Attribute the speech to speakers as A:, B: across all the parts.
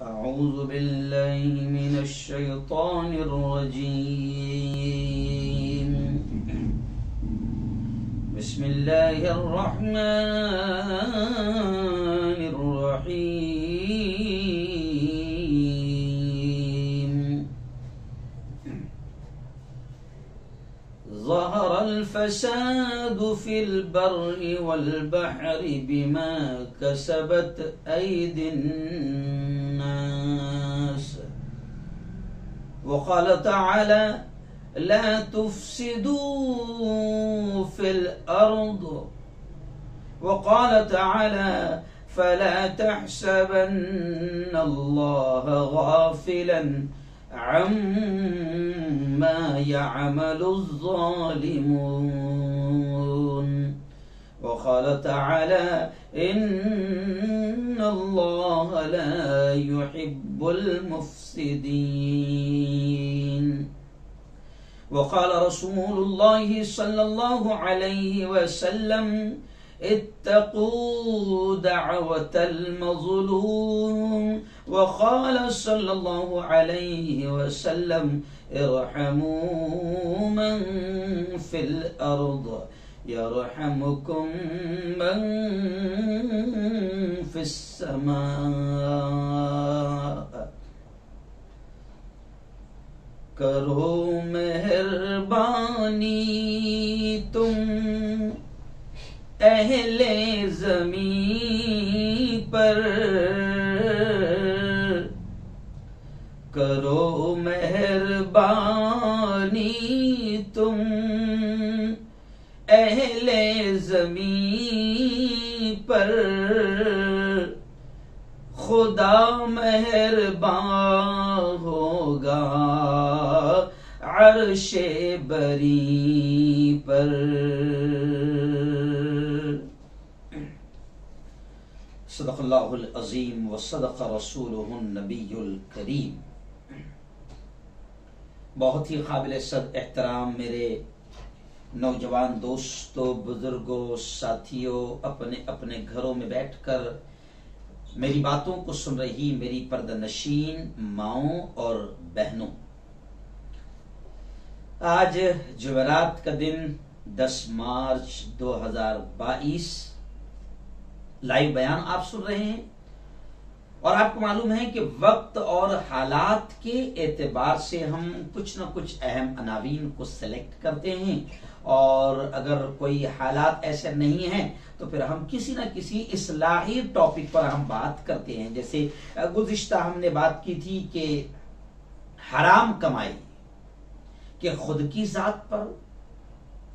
A: अऊज़ु बिल्लाहि मिनश शैतानिर रजीम। बिस्मिल्लाहिर रहमानिर रहीम। ज़हरल फ़सादु फ़िल बर्रि वल बहरि बिमा कसबत ऐदिन नास वक़ाल तआला ला तुफ़सिदू फ़िल अर्द वक़ाल तआला फ़ला तहसबन्नल्लाह गाफ़िलन अम्मा यअमलुज़्ज़ालिमून वक़ाल तआला इन्नल्लाह ला युहिब्बुल मुफ़्सिदीन वक़ाल रसूलुल्लाहि सल्लल्लाहु अलैहि वसल्लम इत्तक़ू दअवतल मज़लूम वक़ाल सल्लल्लाहु अलैहि वसल्लम इरहमू मन फ़िल अर्द यरहमुकुम मन फ़िस समा। करो मेहरबानी तुम अहले ज़मीं पर, करो मेहरबानी तुम अहले ज़मीं पर, खुदा मेहरबान होगा अर्शे बरी पर। सदक़ल्लाहुल अज़ीम व सदक़ रसूलुहुन नबियुल करीम। बहुत ही काबिल सद एहतराम मेरे नौजवान दोस्तों, बुजुर्गों, साथियों, अपने अपने घरों में बैठकर मेरी बातों को सुन रही मेरी पर्दनशीन माओं और बहनों, आज जुमेरात का दिन 10 मार्च 2022 लाइव बयान आप सुन रहे हैं। और आपको मालूम है कि वक्त और हालात के एतबार से हम कुछ न कुछ अहम अनावीन को सेलेक्ट करते हैं, और अगर कोई हालात ऐसे नहीं हैं तो फिर हम किसी न किसी इस्लाही टॉपिक पर हम बात करते हैं। जैसे गुज़िश्ता हमने बात की थी कि हराम कमाई के खुद की जात पर,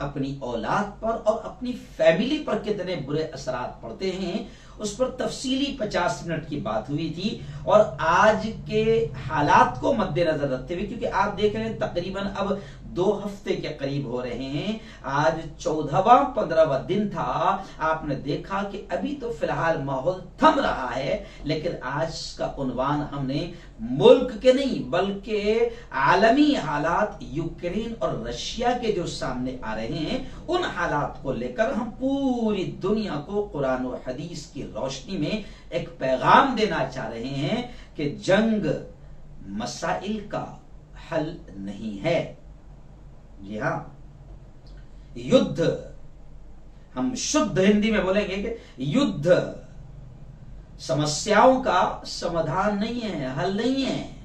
A: अपनी औलाद पर और अपनी फैमिली पर कितने बुरे असरात पड़ते हैं, उस पर तफसीली 50 मिनट की बात हुई थी। और आज के हालात को मद्देनजर रखते हुए, क्योंकि आप देख रहे हैं तकरीबन अब 2 हफ्ते के करीब हो रहे हैं, आज 14वां 15वां दिन था, आपने देखा कि अभी तो फिलहाल माहौल थम रहा है, लेकिन आज का उन्वान हमने मुल्क के नहीं बल्कि आलमी हालात, यूक्रेन और रशिया के जो सामने आ रहे हैं, उन हालात को लेकर हम पूरी दुनिया को कुरान और हदीस की रोशनी में एक पैगाम देना चाह रहे हैं कि जंग मसाइल का हल नहीं है। जी हाँ, युद्ध, हम शुद्ध हिंदी में बोलेंगे कि युद्ध समस्याओं का समाधान नहीं है, हल नहीं है।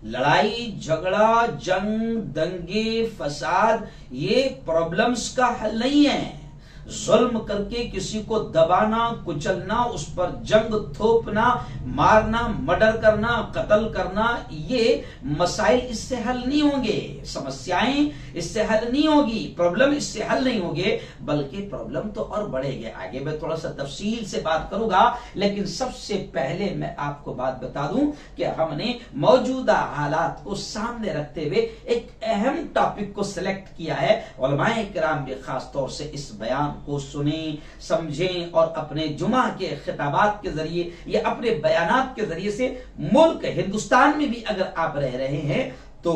A: लड़ाई झगड़ा, जंग, दंगे, फसाद, ये प्रॉब्लम्स का हल नहीं है। जुल्म करके किसी को दबाना, कुचलना, उस पर जंग थोपना, मारना, मर्डर करना, कत्ल करना, ये मसाइल इससे हल नहीं होंगे, समस्याएं इससे हल नहीं होगी, प्रॉब्लम इससे हल नहीं होंगे, बल्कि प्रॉब्लम तो और बढ़ेंगे। आगे मैं थोड़ा सा तफसील से बात करूंगा, लेकिन सबसे पहले मैं आपको बात बता दूं कि हमने मौजूदा हालात को सामने रखते हुए एक अहम टॉपिक को सिलेक्ट किया है। उलमाए किराम भी खास तौर से इस बयान को सुने, समझें और अपने जुमा के खिताबात के जरिए या अपने बयानात के जरिए से मुल्क हिंदुस्तान में भी अगर आप रह रहे हैं तो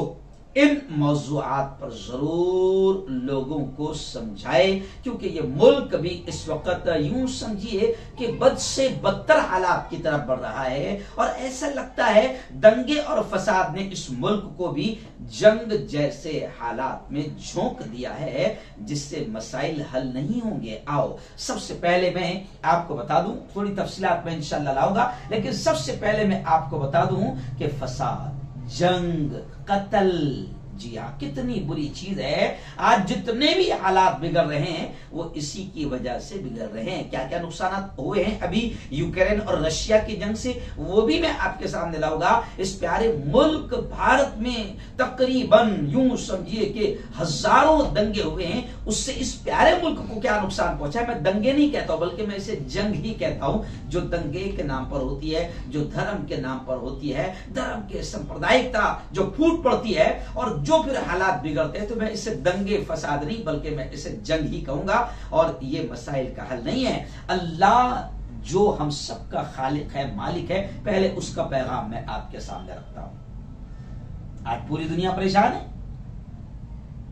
A: इन मौज़ूआत पर जरूर लोगों को समझाए, क्योंकि ये मुल्क भी इस वक्त यूं समझिए कि बद से बदतर हालात की तरफ बढ़ रहा है। और ऐसा लगता है दंगे और फसाद ने इस मुल्क को भी जंग जैसे हालात में झोंक दिया है, जिससे मसाइल हल नहीं होंगे। आओ सबसे पहले मैं आपको बता दूं, थोड़ी तफसीलात में इंशाअल्लाह लाऊंगा, लेकिन सबसे पहले मैं आपको बता दूं कि फसाद, जंग, कत्ल, जी हाँ, कितनी बुरी चीज है। आज जितने भी हालात बिगड़ रहे हैं वो इसी की वजह से बिगड़ रहे हैं। क्या क्या नुकसान हुए हैं अभी यूक्रेन और रशिया की जंग से, वो भी मैं आपके सामने लाऊंगा। इस प्यारे मुल्क भारत में तकरीबन यूं समझिए कि हजारों दंगे हुए हैं, उससे इस प्यारे मुल्क को क्या नुकसान पहुंचा है। मैं दंगे नहीं कहता हूं, बल्कि मैं इसे जंग ही कहता हूं, जो दंगे के नाम पर होती है, जो धर्म के नाम पर होती है, धर्म के सांप्रदायिकता जो फूट पड़ती है और जो फिर हालात बिगड़ते हैं। तो मैं इसे दंगे फसाद नहीं, बल्कि मैं इसे जंग ही कहूंगा। और ये मसाइल का हल नहीं है। अल्लाह जो हम सबका खालिक है, मालिक है, पहले उसका पैगाम मैं आपके सामने रखता हूं। आज पूरी दुनिया परेशान है,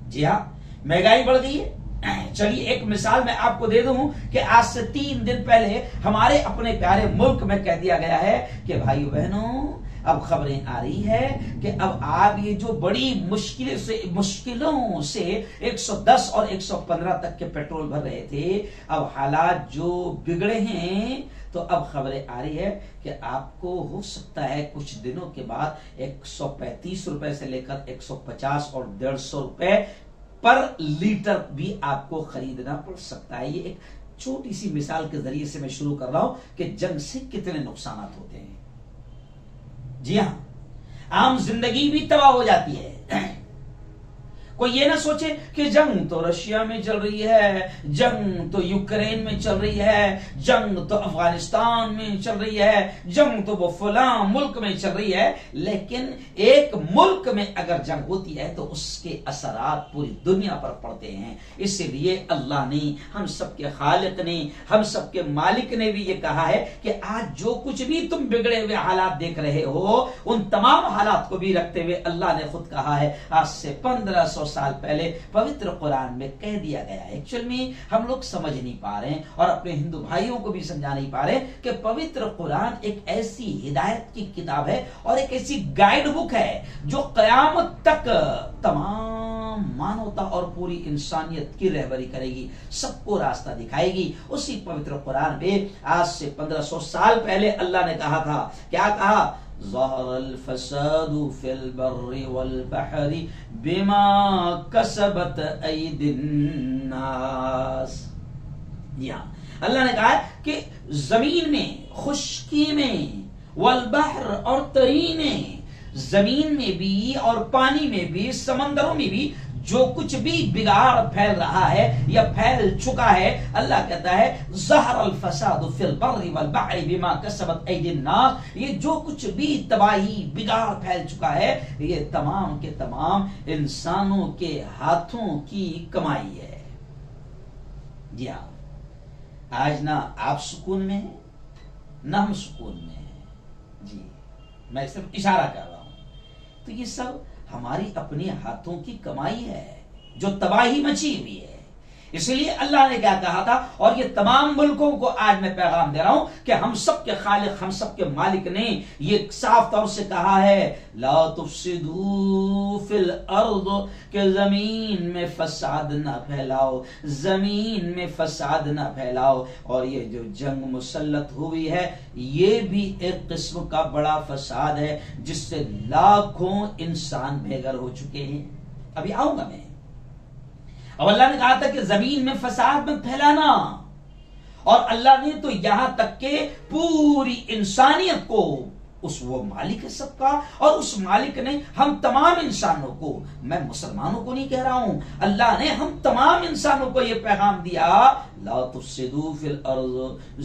A: जी हाँ, महंगाई बढ़ गई है। चलिए एक मिसाल मैं आपको दे दूं कि आज से 3 दिन पहले हमारे अपने प्यारे मुल्क में कह दिया गया है कि भाई बहनों, अब खबरें आ रही है कि अब आप ये जो बड़ी मुश्किलों से 110 और 115 तक के पेट्रोल भर रहे थे, अब हालात जो बिगड़े हैं, तो अब खबरें आ रही है कि आपको हो सकता है कुछ दिनों के बाद 135 रुपए से लेकर 150 और 150 रुपए पर लीटर भी आपको खरीदना पड़ सकता है। ये एक छोटी सी मिसाल के जरिए से मैं शुरू कर रहा हूं कि जंग से कितने नुकसान होते हैं। जी हां, आम जिंदगी भी तबाह हो जाती है। कोई ये ना सोचे कि जंग तो रशिया में चल रही है, जंग तो यूक्रेन में चल रही है, जंग तो अफगानिस्तान में चल रही है, जंग तो वो फला मुल्क में चल रही है। लेकिन एक मुल्क में अगर जंग होती है तो उसके असरात पूरी दुनिया पर पड़ते हैं। इसीलिए अल्लाह ने, हम सबके खालिक ने, हम सबके मालिक ने भी ये कहा है कि आज जो कुछ भी तुम बिगड़े हुए हालात देख रहे हो, उन तमाम हालात को भी रखते हुए अल्लाह ने खुद कहा है, आज से 1500 साल पहले पवित्र कुरान में कह दिया गया है। एक्चुअल में हम लोग समझ नहीं पा रहे हैं और अपने हिंदू भाइयों को भी समझा नहीं पा रहे कि पवित्र कुरान एक ऐसी हिदायत की किताब है और एक ऐसी गाइड बुक है जो कयामत तक तमाम मानवता और पूरी इंसानियत की रहबरी करेगी, सबको रास्ता दिखाएगी। उसी पवित्र कुरान में आज से 1500 साल पहले अल्लाह ने कहा था, क्या कहा? ज़हरल फसादु फिल बर्रि वल बहरि बिमा कसबत ऐदिन नास। अल्लाह ने कहा कि जमीन में, खुश्की में, वल बहर और तरी में, जमीन में भी और पानी में भी, समंदरों में भी जो कुछ भी बिगाड़ फैल रहा है या फैल चुका है, अल्लाह कहता है ज़हरल फसादु फिल बर्रि वल बहरि बिमा कसबत ऐदिन नास। ये जो कुछ भी तबाही, बिगाड़ फैल चुका है, ये तमाम के तमाम इंसानों के हाथों की कमाई है। जी हाँ, आज ना आप सुकून में हैं, ना हम सुकून में हैं। जी, मैं सिर्फ इशारा कर रहा हूं। तो ये सब हमारी अपने हाथों की कमाई है जो तबाही मची हुई है। इसलिए अल्लाह ने क्या कहा था, और ये तमाम मुल्कों को आज मैं पैगाम दे रहा हूं कि हम सबके खालिक, हम सबके मालिक ने ये साफ तौर से कहा है, ला तुफसिदू फिल अर्द, कि जमीन में फसाद ना फैलाओ, जमीन में फसाद ना फैलाओ। और ये जो जंग मुसल्लत हुई है, ये भी एक किस्म का बड़ा फसाद है जिससे लाखों इंसान बेघर हो चुके हैं। अभी आऊंगा मैं। अब अल्लाह ने कहा था कि जमीन में फसाद मत फैलाना, और अल्लाह ने तो यहां तक के पूरी इंसानियत को, उस वो मालिक है सबका, और उस मालिक ने हम तमाम इंसानों को, मैं मुसलमानों को नहीं कह रहा हूं, अल्लाह ने हम तमाम इंसानों को यह पैगाम दिया, ला तुफसिदू फिल अर्ज़,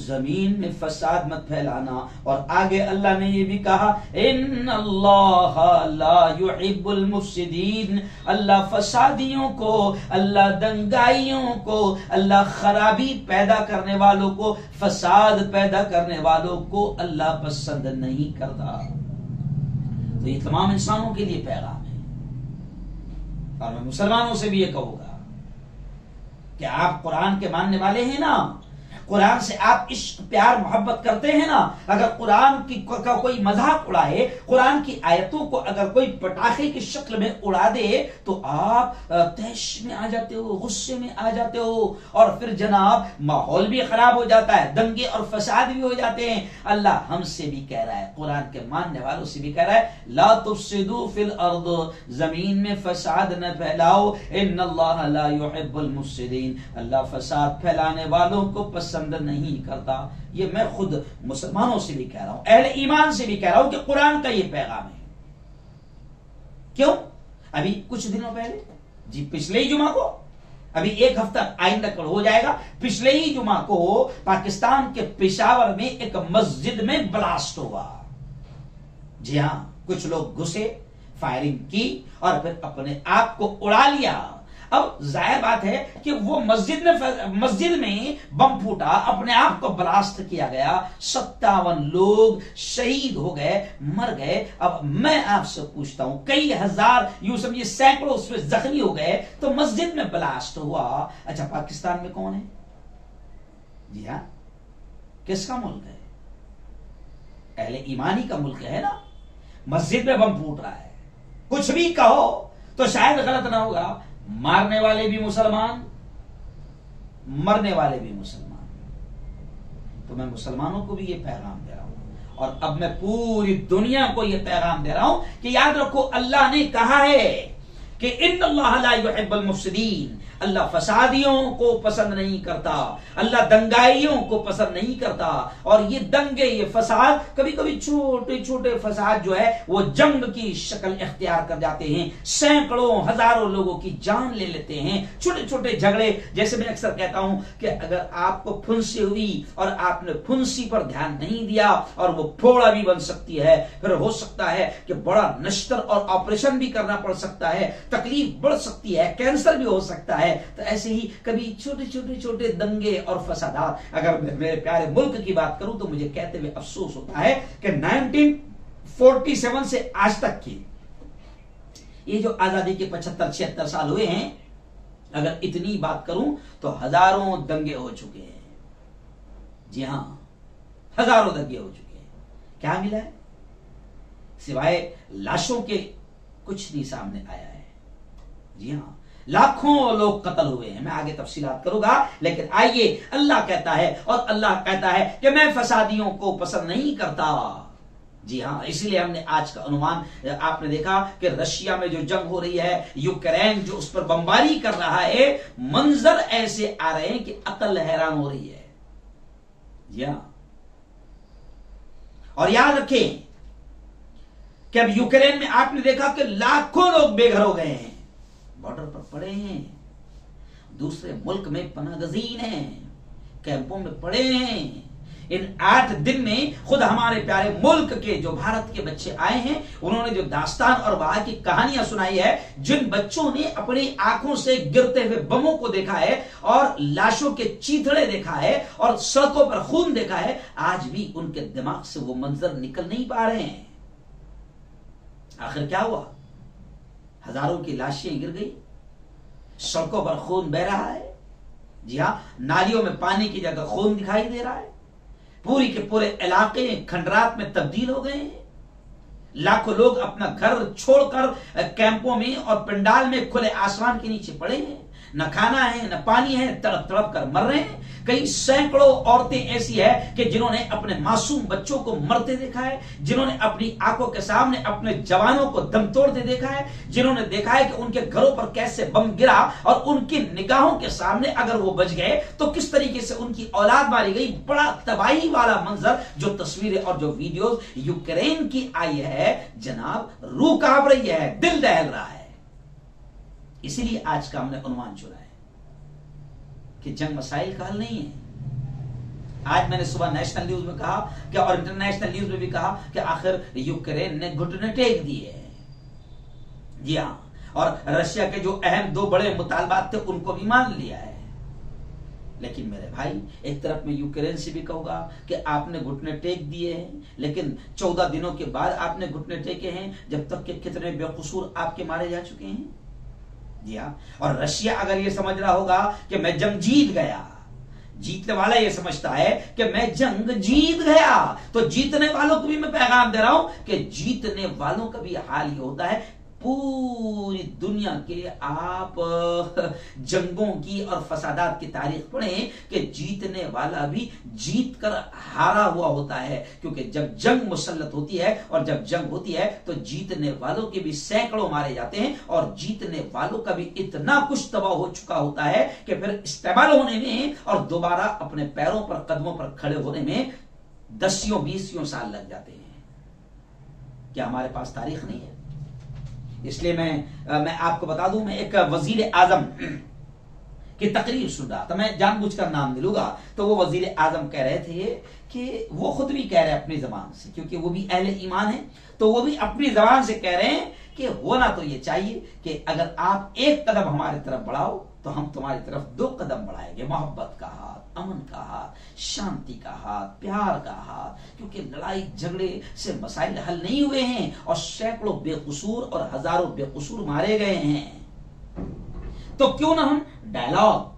A: जमीन में फसाद मत फैलाना। और आगे अल्लाह ने यह भी कहा, इन्नल्लाह ला युहिब्बुल मुफसिदीन, अल्लाह फसादियों को, अल्लाह दंगाइयों को, अल्लाह खराबी पैदा करने वालों को, फसाद पैदा करने वालों को अल्लाह पसंद नहीं करता। तो ये तमाम इंसानों के लिए पैगाम है। और मैं मुसलमानों से भी ये कहूंगा कि आप कुरान के मानने वाले हैं ना, कुरान से आप इश्क प्यार मोहब्बत करते हैं ना, अगर कुरान का कोई मजाक उड़ाए, कुरान की आयतों को अगर कोई पटाखे की शक्ल में उड़ा दे, तो आप तैश में आ जाते हो, गुस्से में आ जाते हो, और फिर जनाब माहौल भी खराब हो जाता है, दंगे और फसाद भी हो जाते हैं। अल्लाह हमसे भी कह रहा है, कुरान के मानने वालों से भी कह रहा है, ला तुफसिदू फिल अर्द, जमीन में फसाद न फैलाओ, इन्नल्लाह ला युहिब्बुल मुफसिदीन, अल्लाह फसाद फैलाने वालों को पसंद नहीं करता। ये मैं खुद मुसलमानों से भी कह रहा हूं, अहले ईमान से भी कह रहा हूं कि कुरान का ये पैगाम है। क्यों? अभी कुछ दिनों पहले जी, पिछले ही जुमा को, अभी एक हफ्ता आइंदा हो जाएगा, पिछले ही जुमा को पाकिस्तान के पेशावर में एक मस्जिद में ब्लास्ट हुआ। जी हां, कुछ लोग घुसे, फायरिंग की और फिर अपने आप को उड़ा लिया। अब जाहिर बात है कि वो मस्जिद में बम फूटा, अपने आप को ब्लास्ट किया गया, 57 लोग शहीद हो गए, मर गए। अब मैं आपसे पूछता हूं, कई हजार, यूं समझिए सैकड़ों उसमें जख्मी हो गए, तो मस्जिद में ब्लास्ट हुआ। अच्छा, पाकिस्तान में कौन है? जी हां, किसका मुल्क है? अहले ईमानी का मुल्क है ना। मस्जिद में बम फूट रहा है, कुछ भी कहो तो शायद गलत ना होगा, मारने वाले भी मुसलमान, मरने वाले भी मुसलमान। तो मैं मुसलमानों को भी ये पैगाम दे रहा हूं, और अब मैं पूरी दुनिया को ये पैगाम दे रहा हूं कि याद रखो, अल्लाह ने कहा है कि इन्नल्लाह ला युहिब्बुल मुफसिदीन, अल्लाह फसादियों को पसंद नहीं करता, अल्लाह दंगाइयों को पसंद नहीं करता। और ये दंगे, ये फसाद, कभी कभी छोटे छोटे फसाद जो है वो जंग की शक्ल इख्तियार कर जाते हैं, सैकड़ों हजारों लोगों की जान ले लेते हैं। छोटे छोटे झगड़े, जैसे मैं अक्सर कहता हूं कि अगर आपको फुंसी हुई और आपने फुंसी पर ध्यान नहीं दिया और वो फोड़ा भी बन सकती है, फिर हो सकता है कि बड़ा नश्तर और ऑपरेशन भी करना पड़ सकता है, तकलीफ बढ़ सकती है, कैंसर भी हो सकता है। तो ऐसे ही कभी छोटे छोटे छोटे दंगे और फसादात, अगर मैं मेरे प्यारे मुल्क की बात करूं तो मुझे कहते हुए अफसोस होता है कि 1947 से आज तक की ये जो आजादी के 75-76 साल हुए हैं, अगर इतनी बात करूं तो हजारों दंगे हो चुके हैं। जी हां, हजारों दंगे हो चुके हैं। क्या मिला है? सिवाय लाशों के कुछ नहीं सामने आया है। जी हां, लाखों लोग कत्ल हुए हैं। मैं आगे तफसीलात करूंगा, लेकिन आइए, अल्लाह कहता है, और अल्लाह कहता है कि मैं फसादियों को पसंद नहीं करता। जी हां, इसीलिए हमने आज का अनुमान, आपने देखा कि रशिया में जो जंग हो रही है, यूक्रेन जो उस पर बमबारी कर रहा है, मंजर ऐसे आ रहे हैं कि अकल हैरान हो रही है। जी हां, और याद रखें कि अब यूक्रेन में आपने देखा कि लाखों लोग बेघर हो गए हैं, बॉर्डर पर पड़े हैं, दूसरे मुल्क में पनागजीन हैं, कैंपों में पड़े हैं। इन 8 दिन में खुद हमारे प्यारे मुल्क के जो भारत के बच्चे आए हैं, उन्होंने जो दास्तान और वहां की कहानियां सुनाई है, जिन बच्चों ने अपनी आंखों से गिरते हुए बमों को देखा है और लाशों के चीथड़े देखा है और सड़कों पर खून देखा है, आज भी उनके दिमाग से वो मंजर निकल नहीं पा रहे हैं। आखिर क्या हुआ? हजारों की लाशें गिर गई, सड़कों पर खून बह रहा है। जी हां, नालियों में पानी की जगह खून दिखाई दे रहा है। पूरी के पूरे इलाके खंडरात में तब्दील हो गए हैं। लाखों लोग अपना घर छोड़कर कैंपों में और पंडाल में खुले आसमान के नीचे पड़े हैं। न खाना है, न पानी है, तड़प तड़प कर मर रहे हैं। कई सैकड़ों औरतें ऐसी है कि जिन्होंने अपने मासूम बच्चों को मरते देखा है, जिन्होंने अपनी आंखों के सामने अपने जवानों को दम तोड़ते देखा है, जिन्होंने देखा है कि उनके घरों पर कैसे बम गिरा और उनकी निगाहों के सामने अगर वो बच गए तो किस तरीके से उनकी औलाद मारी गई। बड़ा तबाही वाला मंजर, जो तस्वीरें और जो वीडियोस यूक्रेन की आई है, जनाब रूह कांप रही है, दिल दहल रहा है। इसीलिए आज का हमने अनुमान चुना है कि जंग मसाइल का हल नहीं है। आज मैंने सुबह नेशनल न्यूज में कहा कि, और इंटरनेशनल न्यूज में भी कहा कि आखिर यूक्रेन ने घुटने टेक दिए हैं। जी हां, और रशिया के जो अहम 2 बड़े मुतालबात थे उनको भी मान लिया है। लेकिन मेरे भाई, एक तरफ मैं यूक्रेन से भी कहूंगा कि आपने घुटने टेक दिए हैं, लेकिन 14 दिनों के बाद आपने घुटने टेके हैं, जब तक कि कितने बेकसूर आपके मारे जा चुके हैं। जी हाँ, और रशिया अगर ये समझ रहा होगा कि मैं जंग जीत गया, जीतने वाला ये समझता है कि मैं जंग जीत गया, तो जीतने वालों को भी मैं पैगाम दे रहा हूं कि जीतने वालों का भी हाल ये होता है। पूरी दुनिया के आप जंगों की और फसादात की तारीख पढ़ें कि जीतने वाला भी जीत कर हारा हुआ होता है, क्योंकि जब जंग मुसल्लत होती है और जब जंग होती है तो जीतने वालों के भी सैकड़ों मारे जाते हैं, और जीतने वालों का भी इतना कुछ तबाह हो चुका होता है कि फिर इस्तेमाल होने में और दोबारा अपने पैरों पर कदमों पर खड़े होने में 10-20 साल लग जाते हैं। क्या हमारे पास तारीख नहीं है? इसलिए मैं आपको बता दूं, मैं एक वजीर आजम की तकरीर सुन रहा था, मैं जानबूझकर नाम नहीं लूंगा, तो वो वजीर आजम कह रहे थे कि वो खुद भी कह रहे हैं अपनी जबान से, क्योंकि वो भी अहले ईमान है, तो वो भी अपनी जबान से कह रहे हैं कि होना तो ये चाहिए कि अगर आप एक कदम हमारी तरफ बढ़ाओ तो हम तुम्हारी तरफ 2 कदम बढ़ाएंगे। मोहब्बत का हाथ, अमन का हाथ, शांति का हाथ, प्यार का हाथ, क्योंकि लड़ाई झगड़े से मसाइल हल नहीं हुए हैं और सैकड़ों बेकसूर और हजारों बेकसूर मारे गए हैं। तो क्यों ना हम डायलॉग,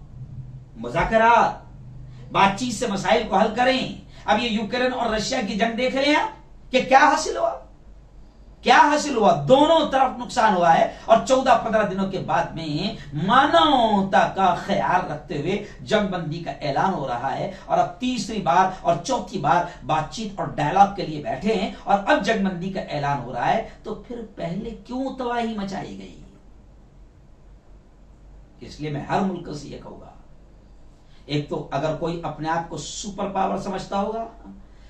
A: मुज़ाकरात, बातचीत से मसाइल को हल करें। अब ये यूक्रेन और रशिया की जंग देख रहे हैं कि क्या हासिल हुआ, क्या हासिल हुआ, दोनों तरफ नुकसान हुआ है, और 14-15 दिनों के बाद में मानवता का ख्याल रखते हुए जंगबंदी का ऐलान हो रहा है, और अब तीसरी बार और चौथी बार बातचीत और डायलॉग के लिए बैठे हैं, और अब जंगबंदी का ऐलान हो रहा है, तो फिर पहले क्यों तबाही मचाई गई? इसलिए मैं हर मुल्क से यह कहूंगा, एक तो अगर कोई अपने आप को सुपर पावर समझता होगा,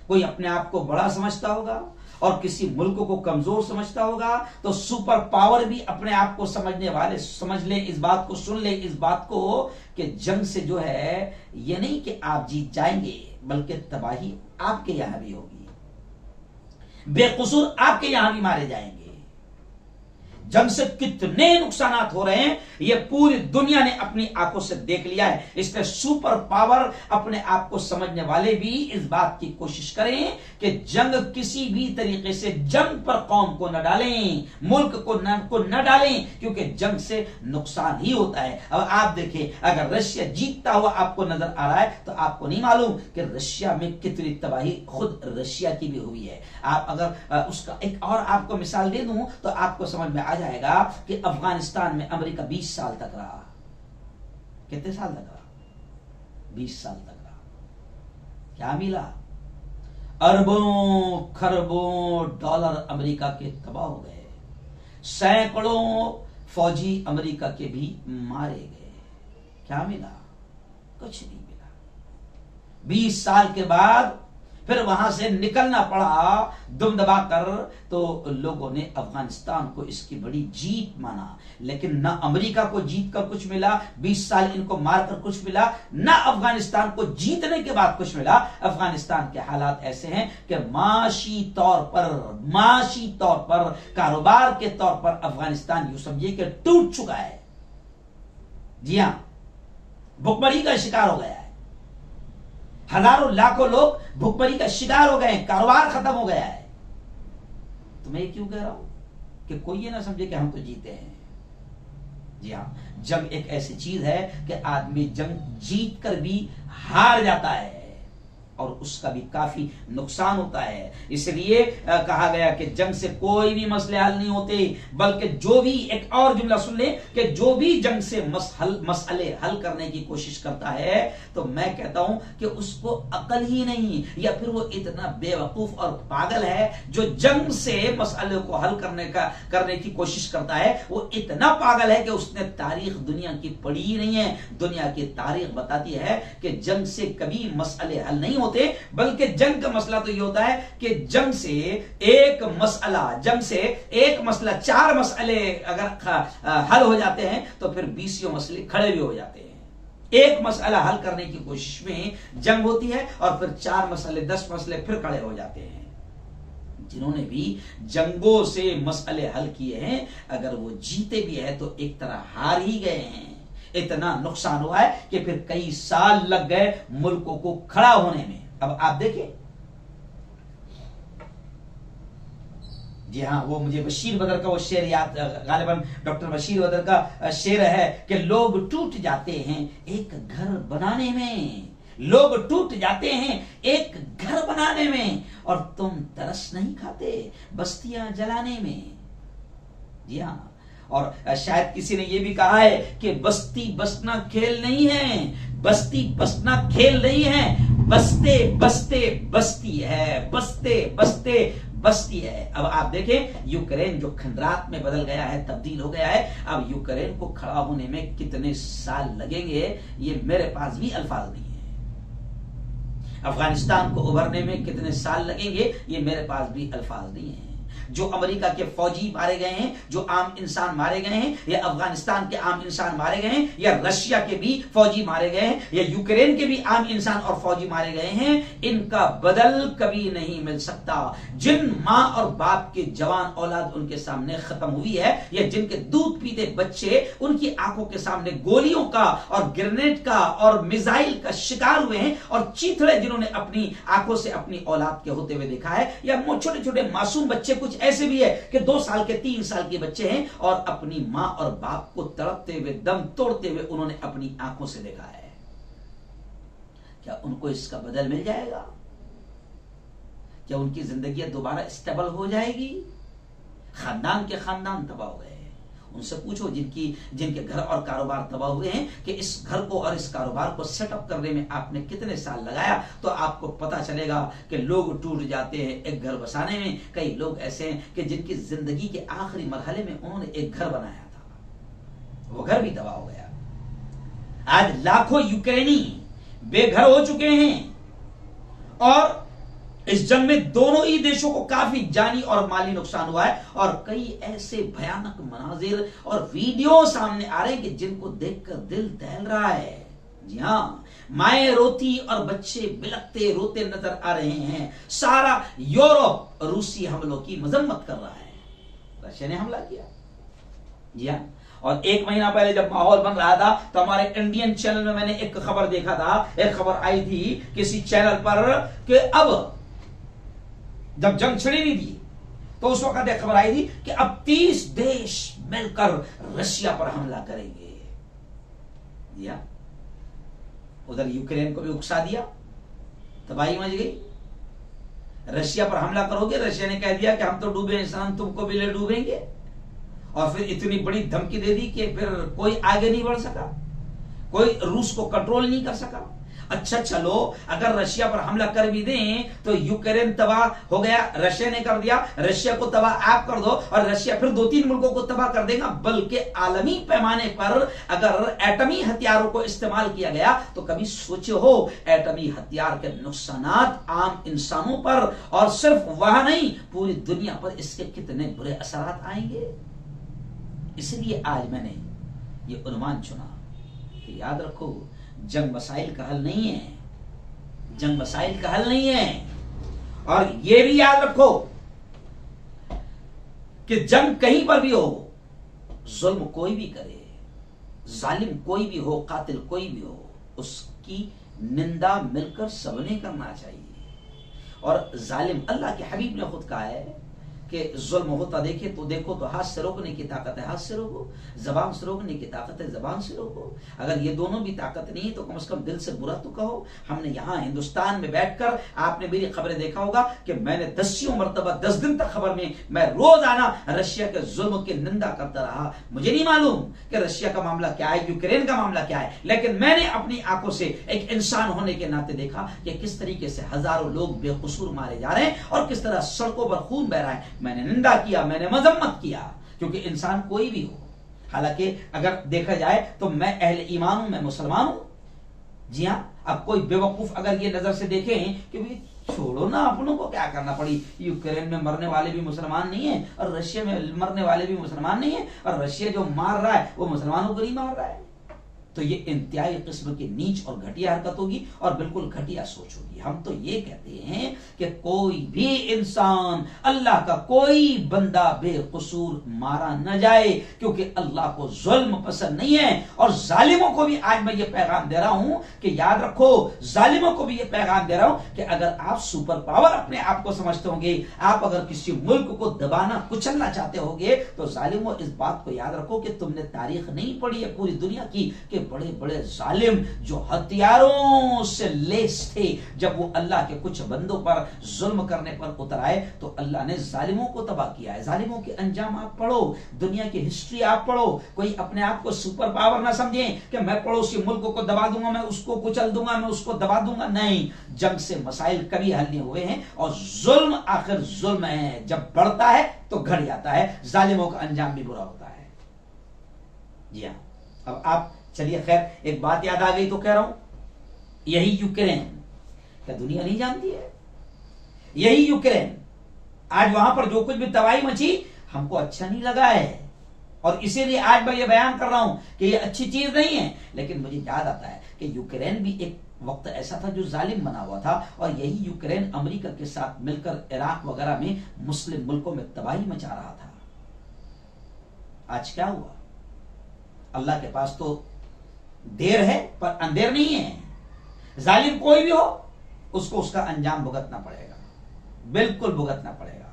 A: कोई अपने आप को बड़ा समझता होगा और किसी मुल्क को कमजोर समझता होगा, तो सुपर पावर भी अपने आप को समझने वाले समझ ले, इस बात को सुन ले, इस बात को कि जंग से जो है ये नहीं कि आप जीत जाएंगे, बल्कि तबाही आपके यहां भी होगी, बेकसूर आपके यहां भी मारे जाएंगे। जंग से कितने नुकसान हो रहे हैं ये पूरी दुनिया ने अपनी आंखों से देख लिया है। इसलिए सुपर पावर अपने आप को समझने वाले भी इस बात की कोशिश करें कि जंग किसी भी तरीके से जंग पर कौम को न डालें, मुल्क को न डालें, क्योंकि जंग से नुकसान ही होता है। अब आप देखें, अगर रशिया जीतता हुआ आपको नजर आ रहा है तो आपको नहीं मालूम कि रशिया में कितनी तबाही खुद रशिया की भी हुई है। आप अगर उसका एक और आपको मिसाल दे दूं तो आपको समझ में आ जाएगा कि अफगानिस्तान में अमेरिका 20 साल तक रहा। कितने साल तक रहा? 20 साल तक रहा। क्या मिला? अरबों खरबों डॉलर अमेरिका के तबाह हो गए, सैकड़ों फौजी अमेरिका के भी मारे गए। क्या मिला? कुछ नहीं मिला। 20 साल के बाद फिर वहां से निकलना पड़ा दुम दबाकर, तो लोगों ने अफगानिस्तान को इसकी बड़ी जीत माना, लेकिन न अमेरिका को जीत कर कुछ मिला, 20 साल इनको मारकर कुछ मिला, न अफगानिस्तान को जीतने के बाद कुछ मिला। अफगानिस्तान के हालात ऐसे हैं कि माशी तौर पर कारोबार के तौर पर अफगानिस्तान यूं समझिए कि टूट चुका है। जी हां, भुखमरी का शिकार हो गया है, हजारों लाखों लोग भुखमरी का शिकार हो गए हैं, कारोबार खत्म हो गया है। तो मैं क्यों कह रहा हूं कि कोई ये ना समझे कि हम तो जीते हैं। जी हां, जंग एक ऐसी चीज है कि आदमी जंग जीत कर भी हार जाता है और उसका भी काफी नुकसान होता है। इसलिए कहा गया कि जंग से कोई भी मसले हल नहीं होते, बल्कि जो भी, एक और जुमला सुन ले, कि जो भी जंग से मसले हल करने की कोशिश करता है, तो मैं कहता हूं कि उसको अकल ही नहीं, या फिर वो इतना बेवकूफ और पागल है जो जंग से मसले को हल करने की कोशिश करता है। वो इतना पागल है कि उसने तारीख दुनिया की पढ़ी ही नहीं है। दुनिया की तारीख बताती है कि जंग से कभी मसले हल नहीं होते, बल्कि जंग का मसला तो ये होता है कि जंग से एक मसला 4 मसले अगर हल हो जाते हैं तो फिर 20 मसले खड़े भी हो जाते हैं। एक मसला हल करने की कोशिश में जंग होती है और फिर 4 मसले 10 मसले फिर खड़े हो जाते हैं। जिन्होंने भी जंगों से मसले हल किए हैं, अगर वो जीते भी है तो एक तरह हार ही गए हैं। इतना नुकसान हुआ है कि फिर कई साल लग गए मुल्कों को खड़ा होने में। अब आप देखिए, जी हाँ, वो मुझे बशीर बदर का वो शेर याद, गालिबन डॉक्टर बशीर बदर का शेर है कि लोग टूट जाते हैं एक घर बनाने में, लोग टूट जाते हैं एक घर बनाने में, और तुम तरस नहीं खाते बस्तियां जलाने में। जी हाँ, और शायद किसी ने यह भी कहा है कि बस्ती बसना खेल नहीं है, बस्ती बसना खेल नहीं है, बसते बसते बस्ती है, बसते बसते बस्ती है। अब आप देखें यूक्रेन जो खंडरात में बदल गया है, तब्दील हो गया है, अब यूक्रेन को खड़ा होने में कितने साल लगेंगे ये मेरे पास भी अल्फाज नहीं है। अफगानिस्तान को उभरने में कितने साल लगेंगे ये मेरे पास भी अल्फाज नहीं है। जो अमेरिका के फौजी मारे गए हैं, जो आम इंसान मारे गए हैं, या अफगानिस्तान के आम इंसान मारे गए हैं, या रशिया के भी फौजी मारे गए हैं, या यूक्रेन के भी आम इंसान और फौजी मारे गए हैं, इनका बदल कभी नहीं मिल सकता। जिन मां और बाप के जवान औलाद उनके सामने खत्म हुई है, या जिनके दूध पीते बच्चे उनकी आंखों के सामने गोलियों का और ग्रेनेड का और मिसाइल का शिकार हुए हैं, और चीथड़े जिन्होंने अपनी आंखों से अपनी औलाद के होते हुए देखा है, या छोटे छोटे मासूम बच्चे, कुछ ऐसे भी है कि 2 साल के 3 साल के बच्चे हैं और अपनी मां और बाप को तड़पते हुए, दम तोड़ते हुए उन्होंने अपनी आंखों से देखा है। क्या उनको इसका बदल मिल जाएगा? क्या उनकी जिंदगी दोबारा स्टेबल हो जाएगी? खानदान के खानदान तबाह हो गए। उनसे पूछो जिनके घर और कारोबार तबाह हुए हैं कि इस घर को और इस कारोबार को सेटअप करने में आपने कितने साल लगाया, तो आपको पता चलेगा कि लोग टूट जाते हैं एक घर बसाने में। कई लोग ऐसे हैं कि जिनकी जिंदगी के आखिरी मरहले में उन्होंने एक घर बनाया था, वो घर भी तबाह हो गया। आज लाखों यूक्रेनी बेघर हो चुके हैं, और इस जंग में दोनों ही देशों को काफी जानी और माली नुकसान हुआ है, और कई ऐसे भयानक मनाजिर और वीडियो सामने आ रहे हैं कि जिनको देखकर दिल दहल रहा है। जी हाँ, माएं रोती और बच्चे बिलखते रोते नजर आ रहे हैं। सारा यूरोप रूसी हमलों की मजम्मत कर रहा है। रशिया ने हमला किया। जी हाँ, और 1 महीना पहले जब माहौल बन रहा था तो हमारे इंडियन चैनल में मैंने एक खबर देखा था, एक खबर आई थी किसी चैनल पर कि अब जब जंग छिड़ी नहीं थी तो उस वक्त एक खबर आई थी कि अब 30 देश मिलकर रशिया पर हमला करेंगे। दिया उधर यूक्रेन को भी उकसा दिया, तबाही मच गई। रशिया पर हमला करोगे, रशिया ने कह दिया कि हम तो डूबे इंसान, तुमको भी ले डूबेंगे, और फिर इतनी बड़ी धमकी दे दी कि फिर कोई आगे नहीं बढ़ सका, कोई रूस को कंट्रोल नहीं कर सका। अच्छा चलो, अगर रशिया पर हमला कर भी दें तो यूक्रेन तबाह हो गया, रशिया ने कर दिया, रशिया को तबाह आप कर दो और रशिया फिर 2-3 मुल्कों को तबाह कर देगा। बल्कि आलमी पैमाने पर अगर एटमी हथियारों को इस्तेमाल किया गया तो कभी सोचे हो एटमी हथियार के नुकसानात आम इंसानों पर, और सिर्फ वहां नहीं पूरी दुनिया पर इसके कितने बुरे असरात आएंगे। इसलिए आज मैंने ये उन्वान चुना कि याद रखो, जंग मसाइल का हल नहीं है, जंग मसाइल का हल नहीं है। और यह भी याद रखो कि जंग कहीं पर भी हो, जुल्म कोई भी करे, जालिम कोई भी हो, कातिल कोई भी हो, उसकी निंदा मिलकर सबने करना चाहिए। और जालिम, अल्लाह के हबीब ने खुद कहा है कि जुल्म होता देखे तो देखो तो हाथ से रोकने की ताकत है हाथ से रोको, जबान से रोकने की ताकत है जबान से रोको। अगर ये दोनों भी ताकत नहीं तो कम से कम दिल से बुरा तो कहो। हमने यहाँ हिंदुस्तान में बैठकर, आपने मेरी खबरें देखा होगा कि मैंने 10 मरतबा 10 दिन तक खबर में मैं रोजाना रशिया के जुल्म की निंदा करता रहा। मुझे नहीं मालूम कि रशिया का मामला क्या है, यूक्रेन का मामला क्या है, लेकिन मैंने अपनी आंखों से एक इंसान होने के नाते देखा कि किस तरीके से हजारों लोग बेकसूर मारे जा रहे हैं और किस तरह सड़कों पर खून बह रहा है। मैंने निंदा किया, मैंने मजम्मत किया, क्योंकि इंसान कोई भी हो, हालांकि अगर देखा जाए तो मैं अहले ईमान हूं, मैं मुसलमान हूं। जी हां, अब कोई बेवकूफ अगर ये नजर से देखें कि भाई छोड़ो ना, अपनों को क्या करना पड़ी, यूक्रेन में मरने वाले भी मुसलमान नहीं है और रशिया में मरने वाले भी मुसलमान नहीं है, और रशिया जो मार रहा है वो मुसलमानों को नहीं मार रहा है, तो ये इंतहाई किस्म की नीच और घटिया हरकत होगी और बिल्कुल घटिया सोच होगी। हम तो ये कहते हैं कि कोई भी इंसान, अल्लाह का कोई बंदा बेकसूर मारा न जाए, क्योंकि अल्लाह को जुल्म पसंद नहीं है। और जालिमों को भी आज मैं ये पैगाम दे रहा हूं कि याद रखो, जालिमों को भी ये पैगाम दे रहा हूं कि अगर आप सुपर पावर अपने आप को समझते होंगे, आप अगर किसी मुल्क को दबाना कुचलना चाहते होंगे, तो जालिमों इस बात को याद रखो कि तुमने तारीख नहीं पढ़ी है पूरी दुनिया की कि बड़े बड़े जालिम जो हथियारों से लेस थे, जब वो अल्लाह के कुछ बंदों पर जुल्म करने पर उतर आए तो अल्लाह ने जालिमों को तबाह किया है। जालिमों के अंजाम आप पढ़ो, दुनिया की हिस्ट्री आप पढ़ो। कोई अपने आप को सुपर पावर ना समझे कि मैं पड़ोसी मुल्क को दबा दूंगा, मैं उसको कुचल दूंगा, मैं उसको दबा दूंगा। नहीं, जंग से मसाइल कभी हल नहीं हुए हैं और जुल्म आखिर जुल्म है, जब बढ़ता है तो घट जाता है। जालिमों का अंजाम भी बुरा होता है। जी हाँ, अब आप चलिए, खैर एक बात याद आ गई तो कह रहा हूं, यही यूक्रेन, क्या दुनिया नहीं जानती है? यही यूक्रेन, आज वहां पर जो कुछ भी तबाही मची हमको अच्छा नहीं लगा है, और इसीलिए आज मैं ये बयान कर रहा हूं कि ये अच्छी चीज नहीं है। लेकिन मुझे याद आता है कि यूक्रेन भी एक वक्त ऐसा था जो जालिम बना हुआ था, और यही यूक्रेन अमेरिका के साथ मिलकर इराक वगैरह में मुस्लिम मुल्कों में तबाही मचा रहा था। आज क्या हुआ? अल्लाह के पास तो देर है पर अंधेर नहीं है। जालिम कोई भी हो उसको उसका अंजाम भुगतना पड़ेगा, बिल्कुल भुगतना पड़ेगा।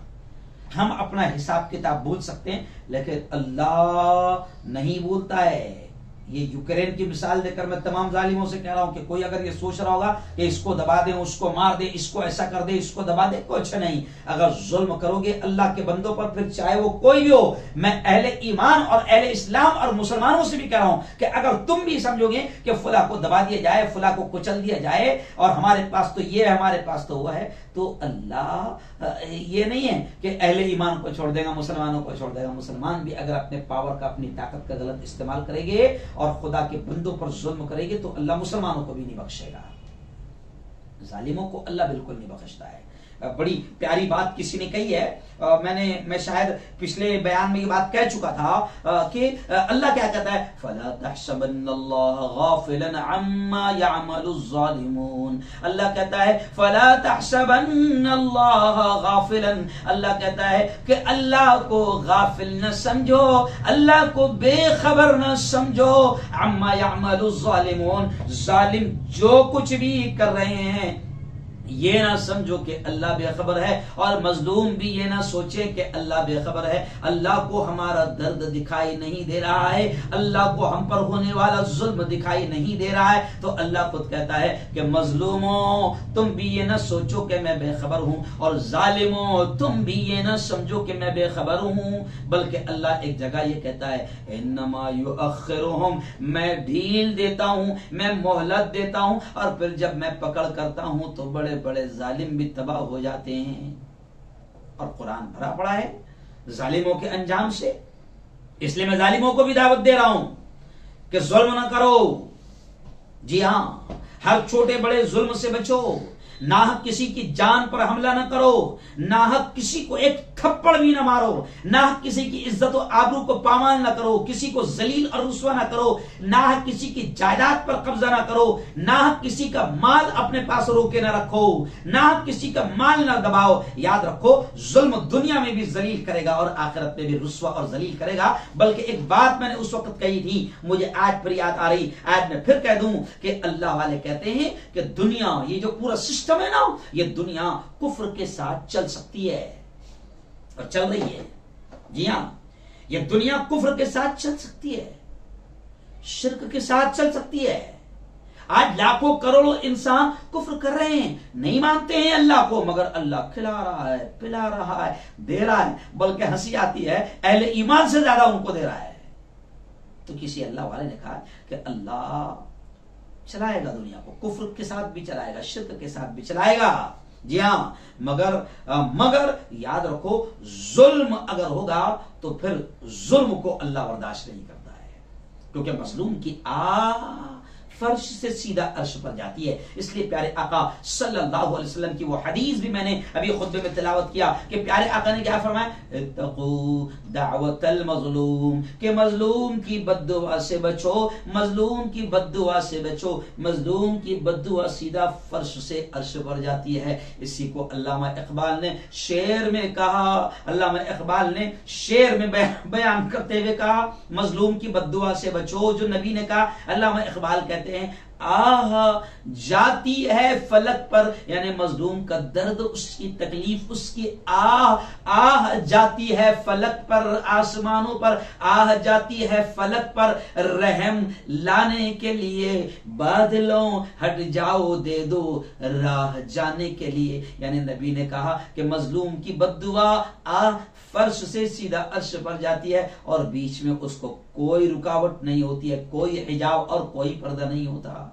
A: हम अपना हिसाब किताब भूल सकते हैं लेकिन अल्लाह नहीं भूलता है। ये यूक्रेन की मिसाल देकर मैं तमाम जालिमों से कह रहा हूं कि कोई अगर ये सोच रहा होगा कि इसको दबा दे, उसको मार दे, इसको ऐसा कर दे, इसको दबा दे, कुछ नहीं। अगर जुल्म करोगे अल्लाह के बंदों पर, फिर चाहे वो कोई भी हो, मैं अहले ईमान और अहले इस्लाम और मुसलमानों से भी कह रहा हूं कि अगर तुम भी समझोगे कि फुला को दबा दिया जाए, फुला को कुचल दिया जाए, और हमारे पास तो ये है, हमारे पास तो हुआ है, तो अल्लाह ये नहीं है कि अहले ईमान को छोड़ देगा, मुसलमानों को छोड़ देगा। मुसलमान भी अगर अपने पावर का, अपनी ताकत का गलत इस्तेमाल करेंगे और खुदा के बंदों पर जुल्म करेंगे तो अल्लाह मुसलमानों को भी नहीं बख्शेगा, जालिमों को अल्लाह बिल्कुल नहीं बख्शता है। बड़ी प्यारी बात किसी ने कही है, मैं शायद पिछले बयान में ये बात कह चुका था कि अल्लाह क्या कहता है, फला तहसबन्नल्लाह गाफिलन अम्मा यअमलुज़्ज़ालिमून। अल्लाह कहता है फला तहसबन्नल्लाह गाफिलन, अल्लाह कहता है कि अल्लाह को गाफिल न समझो, अल्लाह को बेखबर न समझो, अम्मा यअमलुज़्ज़ालिमून, जालिम जो कुछ भी कर रहे हैं ये ना समझो कि अल्लाह बेखबर है, और मजलूम भी ये ना सोचे कि अल्लाह बेखबर है। अल्लाह को हमारा दर्द दिखाई नहीं दे रहा है, अल्लाह को हम पर होने वाला जुल्म दिखाई नहीं दे रहा है, तो अल्लाह खुद कहता है कि मजलूमों तुम भी ये ना सोचो कि मैं बेखबर हूं, और जालिमों तुम भी ये ना समझो कि मैं बेखबर हूं। बल्कि अल्लाह एक जगह ये कहता है इन्नमा युअख्खिरुहुम, मैं ढील देता हूं, मैं मोहलत देता हूं, और फिर जब मैं पकड़ करता हूं तो बड़े बड़े जालिम भी तबाह हो जाते हैं। और कुरान भरा पड़ा है जालिमों के अंजाम से। इसलिए मैं जालिमों को भी दावत दे रहा हूं कि जुल्म ना करो। जी हां, हर छोटे बड़े जुल्म से बचो, नाहक किसी की जान पर हमला न करो, नाहक किसी को एक थप्पड़ भी न मारो, नाहक किसी की इज्जत और आबरू को पामाल न करो, किसी को जलील और रुस्वा न करो, नाहक किसी की जायदाद पर कब्जा न करो, नाहक किसी का माल अपने पास रोके न रखो, नाहक किसी का माल न दबाओ। याद रखो जुल्म दुनिया में भी जलील करेगा और आखिरत में भी रुस्वा और जलील करेगा। बल्कि एक बात मैंने उस वक्त कही थी, मुझे आज फिर याद आ रही, आज मैं फिर कह दूं कि अल्लाह वाले कहते हैं कि दुनिया, ये जो पूरा सिस्टम है ना, ये दुनिया कुफ्र के साथ चल सकती है और चल रही है। जी हां, ये दुनिया कुफ्र के साथ चल सकती है, शिर्क के साथ चल सकती है। आज लाखों करोड़ों इंसान कुफ्र कर रहे हैं, नहीं मानते हैं अल्लाह को, मगर अल्लाह खिला रहा है, पिला रहा है, दे रहा है, बल्कि हंसी आती है अहले ईमान से ज्यादा उनको दे रहा है। तो किसी अल्लाह वाले ने कहा कि अल्लाह चलाएगा दुनिया को, कुफ्र के साथ भी चलाएगा, शिर्क के साथ भी चलाएगा। जी हां, मगर याद रखो जुल्म अगर होगा तो फिर जुल्म को अल्लाह बर्दाश्त नहीं करता है, क्योंकि मजलूम की फर्श से सीधा अर्श पर जाती है। इसलिए प्यारे आका सल्लल्लाहु अलैहि वसल्लम की वो हदीस भी मैंने अभी खुतबे में तिलावत किया कि प्यारे आका ने क्या फरमाया, इत्तकू दावतल मजलूम, कि मजलूम की बद्दुआ से बचो, मजलूम की बद्दुआ से बचो। मजलूम की बद्दुआ सीधा फर्श से अर्श पर जाती है। इसी को अल्लामा इकबाल ने शेर में कहा, अल्लामा इकबाल ने शेर में बयान करते हुए कहा, मजलूम की बद्दुआ से बचो। जो नबी ने कहा, अल्लामा इकबाल कहते हैं, आह जाती है फलक पर, यानी मजलूम का दर्द, उसकी तकलीफ, उसकी आह जाती है फलक पर, आसमानों पर आह जाती है फलक पर, रहम लाने के लिए बादलों हट जाओ, दे दो राह जाने के लिए। यानी नबी ने कहा कि मजलूम की बद्दुआ फर्श से सीधा अर्श पर जाती है और बीच में उसको कोई रुकावट नहीं होती है, कोई हिजाब और कोई पर्दा नहीं होता।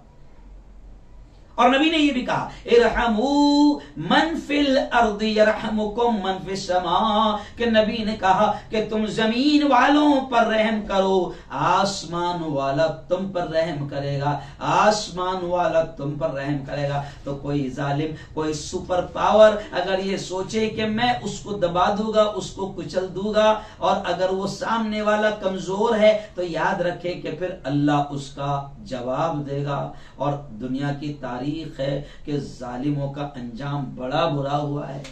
A: और नबी ने यह भी कहा, इरहमू मन फिल अर्द यरहमुकुम मन फिस समा, कि नबी ने कहा कि तुम जमीन वालों पर रहम करो, आसमान वाला तुम पर रहम करेगा, आसमान वाला तुम पर रहम करेगा। तो कोई जालिम, कोई सुपर पावर अगर ये सोचे कि मैं उसको दबा दूंगा, उसको कुचल दूंगा, और अगर वो सामने वाला कमजोर है तो याद रखे कि फिर अल्लाह उसका जवाब देगा। और दुनिया की तारीख है कि जालिमों का अंजाम बड़ा बुरा हुआ है।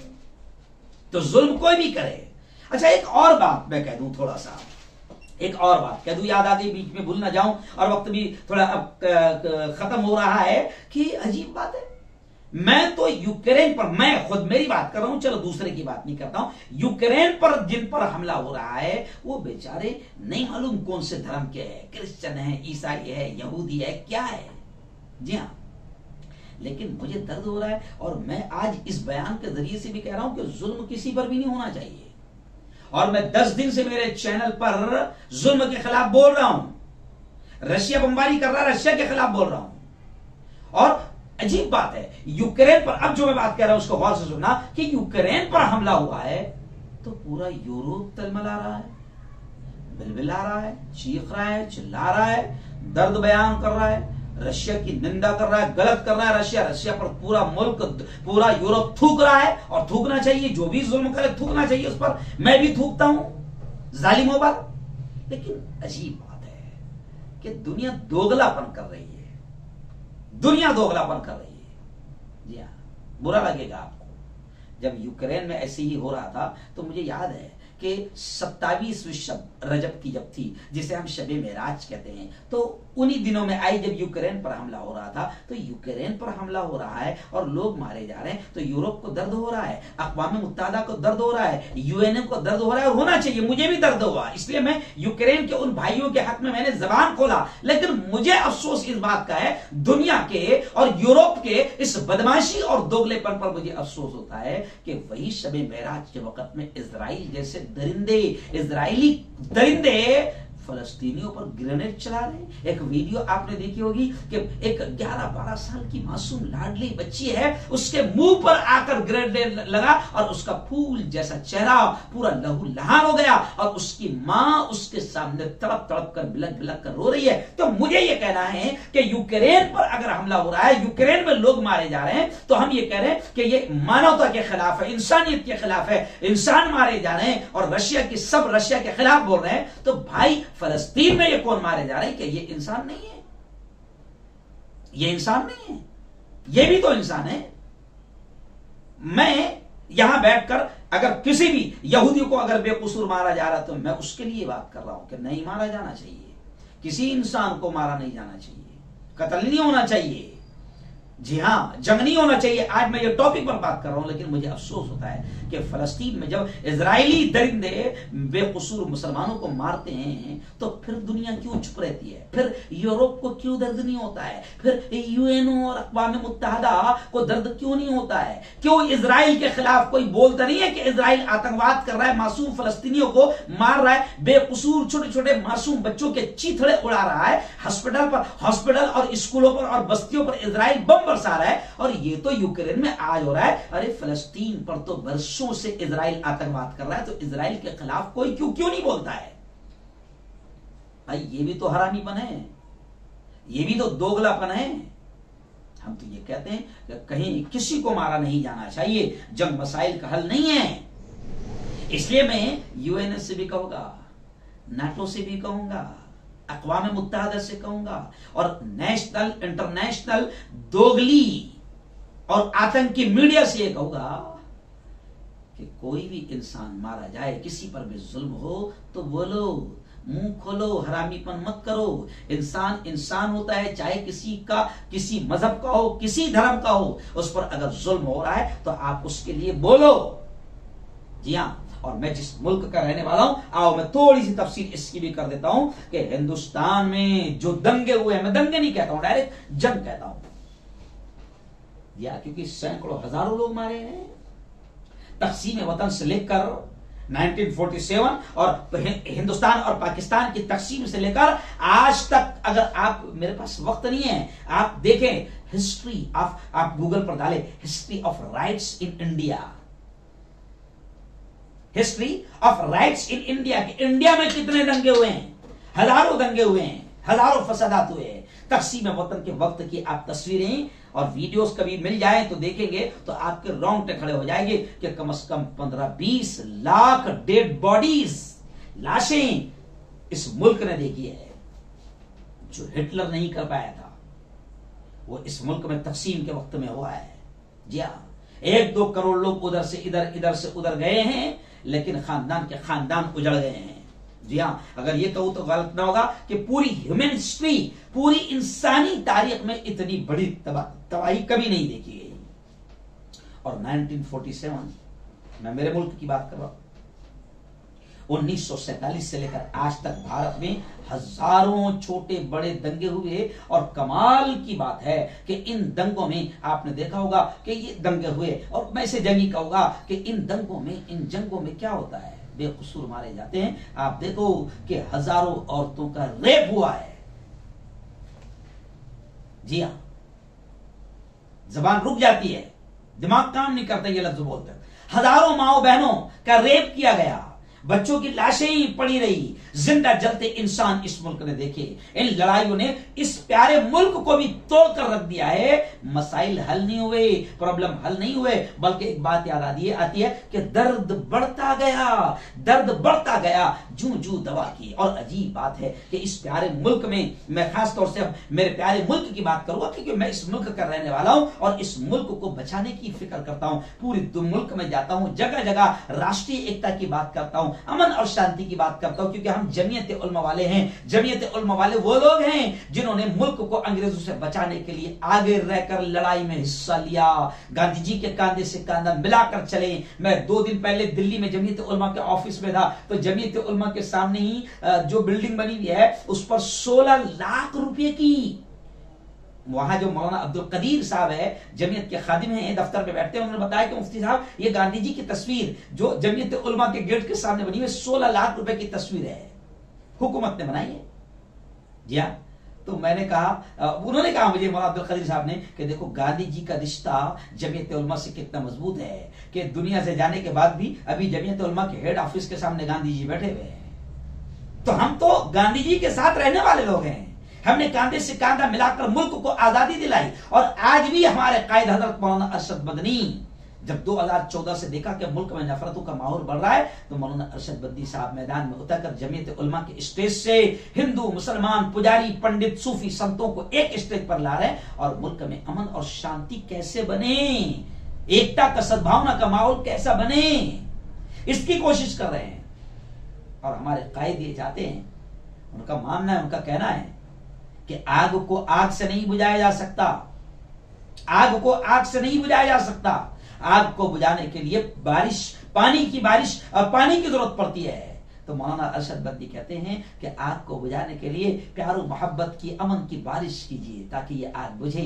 A: तो जुल्म कोई भी करे। अच्छा, एक और बात मैं कह दूं, थोड़ा सा एक और बात कह दूं, याद आ गई, बीच में भूल ना जाऊं, और वक्त भी थोड़ा अब खत्म हो रहा है। कि अजीब बात है, मैं तो यूक्रेन पर, मैं खुद मेरी बात कर रहा हूं, चलो दूसरे की बात नहीं करता हूं, यूक्रेन पर जिन पर हमला हो रहा है वो बेचारे नहीं मालूम कौन से धर्म के हैं, क्रिश्चियन है, ईसाई है, यहूदी है, क्या है। जी हाँ, लेकिन मुझे दर्द हो रहा है, और मैं आज इस बयान के जरिए से भी कह रहा हूं कि जुल्म किसी पर भी नहीं होना चाहिए। और मैं 10 दिन से मेरे चैनल पर जुल्म के खिलाफ बोल रहा हूं, रशिया बमबारी कर रहा है, रशिया के खिलाफ बोल रहा हूं। और अजीब बात है, यूक्रेन पर अब जो मैं बात कर रहा हूं उसको गौर से सुनना, कि यूक्रेन पर हमला हुआ है तो पूरा यूरोप तलमला रहा है, बिलबिला रहा है, चीख रहा है, चिल्ला रहा है, दर्द बयान कर रहा है, रशिया की निंदा कर रहा है, गलत कर रहा है। रशिया पर पूरा मुल्क, पूरा यूरोप थूक रहा है, और थूकना चाहिए, जो भी जुल्म करे थूकना चाहिए उस पर। मैं भी थूकता हूं जालिमों पर। लेकिन अजीब बात है कि दुनिया दोगलापन कर रही है, दुनिया दोगलापन कर रही है। जी हाँ, बुरा लगेगा आपको। जब यूक्रेन में ऐसे ही हो रहा था तो मुझे याद है कि 27वीं शब रजब की जब थी, जिसे हम शबे मेराज कहते हैं, तो उन्हीं दिनों में आई जब यूक्रेन पर हमला हो रहा था। तो यूक्रेन पर हमला हो रहा है और लोग मारे जा रहे हैं, तो यूरोप को दर्द हो रहा है, अक़वाम मुत्तहिदा को दर्द हो रहा है, यूएनए को दर्द हो रहा है, और होना चाहिए, मुझे भी दर्द हुआ। इसलिए मैं यूक्रेन के उन भाइयों के हक में मैंने जबान खोला। लेकिन मुझे अफसोस इस बात का है, दुनिया के और यूरोप के इस बदमाशी और दोगलेपन पर मुझे अफसोस होता है कि वही शबे मेराज के वक्त में इजराइल जैसे दरिंदे, इजराइली दरिंदे फलस्तीनियों पर ग्रेनेड चला रहे। एक वीडियो आपने देखी होगी कि एक 11-12 साल की मासूम लाडली बच्ची है, उसके मुंह पर आकर ग्रेनेड लगा और उसका फूल जैसा चेहरा पूरा लहूलुहान हो गया, और उसकी मां उसके सामने तड़प तड़प कर बिलक बिलक कर रो रही है। तो मुझे यह कहना है कि यूक्रेन पर अगर हमला हो रहा है, यूक्रेन में लोग मारे जा रहे हैं, तो हम ये कह रहे हैं कि ये मानवता के खिलाफ है, इंसानियत के खिलाफ है, इंसान मारे जा रहे हैं, और रशिया के खिलाफ बोल रहे हैं। तो भाई, फलस्तीन में ये कौन मारे जा रहे हैं? कि ये इंसान नहीं है? ये इंसान नहीं है, ये भी तो इंसान है। मैं यहां बैठकर अगर किसी भी यहूदी को अगर बेकसूर मारा जा रहा, तो मैं उसके लिए बात कर रहा हूं कि नहीं मारा जाना चाहिए, किसी इंसान को मारा नहीं जाना चाहिए, कत्ल नहीं होना चाहिए। जी हां, जंग नहीं होना चाहिए। आज मैं ये टॉपिक पर बात कर रहा हूं, लेकिन मुझे अफसोस होता है कि फलस्तीन में जब इजरायली दरिंदे बेकसूर मुसलमानों को मारते हैं, तो फिर दुनिया क्यों चुप रहती है? फिर यूरोप को क्यों दर्द नहीं होता है? फिर यूएनओ और अक़वाम मुत्तहिदा को दर्द क्यों नहीं होता है? क्यों इजराइल के खिलाफ कोई बोलता नहीं है कि इजराइल आतंकवाद कर रहा है, मासूम फलस्तीनियों को मार रहा है, बेकसूर छोटे छोटे मासूम बच्चों के चीथड़े उड़ा रहा है, हॉस्पिटल और स्कूलों पर और बस्तियों पर इजराइल बम बरसा रहा है। और ये तो यूक्रेन में आज हो रहा है। अरे फलस्तीन पर तो वर्षों से इजराइल आतंकवाद कर रहा है, तो इजराइल के खिलाफ कोई क्यों नहीं बोलता है? भाई, ये भी तो हरामीपन है, ये भी तो दोगलापन है। हम तो ये कहते हैं कि कहीं किसी को मारा नहीं जाना चाहिए, जंग मसाइल का हल नहीं है। इसलिए मैं यूएनएस से भी कहूंगा, नाटो से भी कहूंगा, अक़वाम मुत्तहिदा से कहूंगा, और नेशनल इंटरनेशनल दोगली और आतंकी मीडिया से ये कहूंगा कि कोई भी इंसान मारा जाए, किसी पर भी जुल्म हो तो बोलो, मुंह खोलो, हरामीपन मत करो। इंसान इंसान होता है, चाहे किसी मजहब का हो, किसी धर्म का हो, उस पर अगर जुल्म हो रहा है तो आप उसके लिए बोलो। जी हाँ, और मैं जिस मुल्क का रहने वाला हूं, आओ मैं थोड़ी सी तफसील इसकी भी कर देता हूं कि हिंदुस्तान में जो दंगे हुए हैं, मैं दंगे नहीं कहता हूं, डायरेक्ट जंग कहता हूं, या क्योंकि सैकड़ों हजारों लोग मारे हैं। तकसीम वतन से लेकर 1947 और हिंदुस्तान और पाकिस्तान की तकसीम से लेकर आज तक, अगर आप, मेरे पास वक्त नहीं है, आप देखें हिस्ट्री ऑफ, आप गूगल पर डालें history of rights in India, history of rights in India, कि इंडिया में कितने दंगे हुए हैं, हजारों दंगे हुए हैं, हजारों फसादात हुए हैं। तकसीम वतन के वक्त की आप तस्वीरें और वीडियोस कभी मिल जाए तो देखेंगे तो आपके रोंगटे खड़े हो जाएंगे कि कम से कम 15-20 लाख डेड बॉडीज, लाशें इस मुल्क ने देखी है। जो हिटलर नहीं कर पाया था वो इस मुल्क में तकसीम के वक्त में हुआ है। जी हाँ, 1-2 करोड़ लोग उधर से इधर, इधर से उधर गए हैं, लेकिन खानदान के खानदान उजड़ गए हैं। जी हाँ, अगर ये कहूं तो गलत ना होगा कि पूरी ह्यूमन हिस्ट्री, पूरी इंसानी तारीख में इतनी बड़ी तबाही कभी नहीं देखी गई। और 1947, मैं मेरे मुल्क की बात कर रहा हूं, 1947 से लेकर आज तक भारत में हजारों छोटे बड़े दंगे हुए। और कमाल की बात है कि इन दंगों में आपने देखा होगा कि ये दंगे हुए, और मैं इसे जंगी कहूंगा कि इन दंगों में, इन जंगों में क्या होता है, बेकसूर मारे जाते हैं। आप देखो कि हजारों औरतों का रेप हुआ है। जी हां, जबान रुक जाती है, दिमाग काम नहीं करता ये लफ्ज बोलते। हजारों माओ बहनों का रेप किया गया, बच्चों की लाशें ही पड़ी रही, जिंदा जलते इंसान इस मुल्क ने देखे। इन लड़ाइयों ने इस प्यारे मुल्क को भी तोड़कर रख दिया है। मसाइल हल नहीं हुए, प्रॉब्लम हल नहीं हुए, बल्कि एक बात याद आती है कि दर्द बढ़ता गया, दर्द बढ़ता गया, जूं जूं दवा की। और अजीब बात है कि इस प्यारे मुल्क में, मैं खास तौर से मेरे प्यारे मुल्क की बात करूंगा क्योंकि मैं इस मुल्क का रहने वाला हूं और इस मुल्क को बचाने की फिक्र करता हूं। पूरे मुल्क में जाता हूं, जगह जगह राष्ट्रीय एकता की बात करता हूं, अमन और शांति की बात करता हूं, क्योंकि हम जमीयत उलमा वाले हैं। जमीयत उलमा वाले वो लोग हैं जिन्होंने मुल्क को अंग्रेजों से बचाने के लिए आगे रहकर लड़ाई में हिस्सा लिया, गांधी जी के कांधे से कांधा मिलाकर चले। मैं 2 दिन पहले दिल्ली में जमीयत उलमा के ऑफिस में था, तो जमीयत उलमा के सामने ही जो बिल्डिंग बनी हुई है उस पर 16 लाख रुपए की, वहां जो मौलाना अब्दुल कदीर साहब है, जमीयत के खादिम हैं, दफ्तर में बैठते हैं, उन्होंने बताया कि मुफ्ती साहब ये गांधी जी की तस्वीर जो जमीयत उलमा के गेट के सामने बनी हुई 16 लाख रुपए की तस्वीर है, हुकूमत ने बनाई है। जी हाँ, तो मैंने कहा, उन्होंने कहा मुझे, मौलाना अब्दुल कदीर साहब ने, कि देखो गांधी जी का रिश्ता जमीयत उलमा से कितना मजबूत है कि दुनिया से जाने के बाद भी अभी जमीयत उलमा के हेड ऑफिस के सामने गांधी जी बैठे हुए हैं। तो हम तो गांधी जी के साथ रहने वाले लोग हैं, हमने कांधे से कांधा मिलाकर मुल्क को आजादी दिलाई। और आज भी हमारे कायद हजरत मौलाना अरशद बदनी, जब 2014 से देखा कि मुल्क में नफरतों का माहौल बढ़ रहा है, तो मौलाना अरशद बदनी साहब मैदान में उतरकर जमीयत उलमा के स्टेज से हिंदू, मुसलमान, पुजारी, पंडित, सूफी संतों को एक स्टेज पर ला रहे हैं और मुल्क में अमन और शांति कैसे बने, एकता का, सद्भावना का माहौल कैसा बने, इसकी कोशिश कर रहे हैं। और हमारे कायद ये चाहते हैं, उनका मानना है, उनका कहना है कि आग को आग से नहीं बुझाया जा सकता, आग को आग से नहीं बुझाया जा सकता। आग को बुझाने के लिए बारिश, पानी की जरूरत पड़ती है। तो मौलाना अरशद बदनी कहते हैं कि आग को बुझाने के लिए प्यारो मोहब्बत की, अमन की बारिश कीजिए ताकि ये आग बुझे।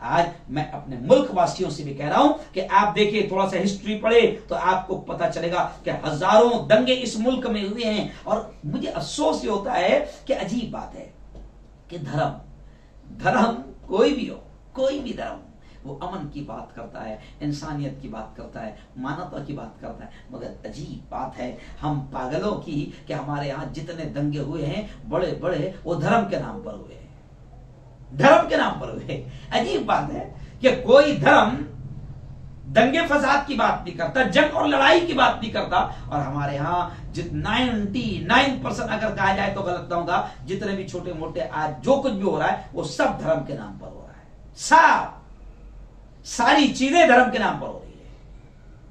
A: आज मैं अपने मुल्क वासियों से भी कह रहा हूं कि आप देखिए, थोड़ा सा हिस्ट्री पढ़े तो आपको पता चलेगा कि हजारों दंगे इस मुल्क में हुए हैं। और मुझे अफसोस ये होता है कि अजीब बात है कि धर्म कोई भी हो, कोई भी धर्म, वो अमन की बात करता है, इंसानियत की बात करता है, मानवता की बात करता है। मगर अजीब बात है हम पागलों की कि हमारे यहाँ जितने दंगे हुए हैं बड़े बड़े, वो धर्म के नाम पर हुए हैं। धर्म के नाम पर हुए। अजीब बात है कि कोई धर्म दंगे फसाद की बात नहीं करता, जंग और लड़ाई की बात नहीं करता, और हमारे यहां 99% अगर कहा जाए तो गलत ना होगा, जितने भी छोटे मोटे आज जो कुछ भी हो रहा है वो सब धर्म के नाम पर हो रहा है। सारी चीजें धर्म के नाम पर हो रही है।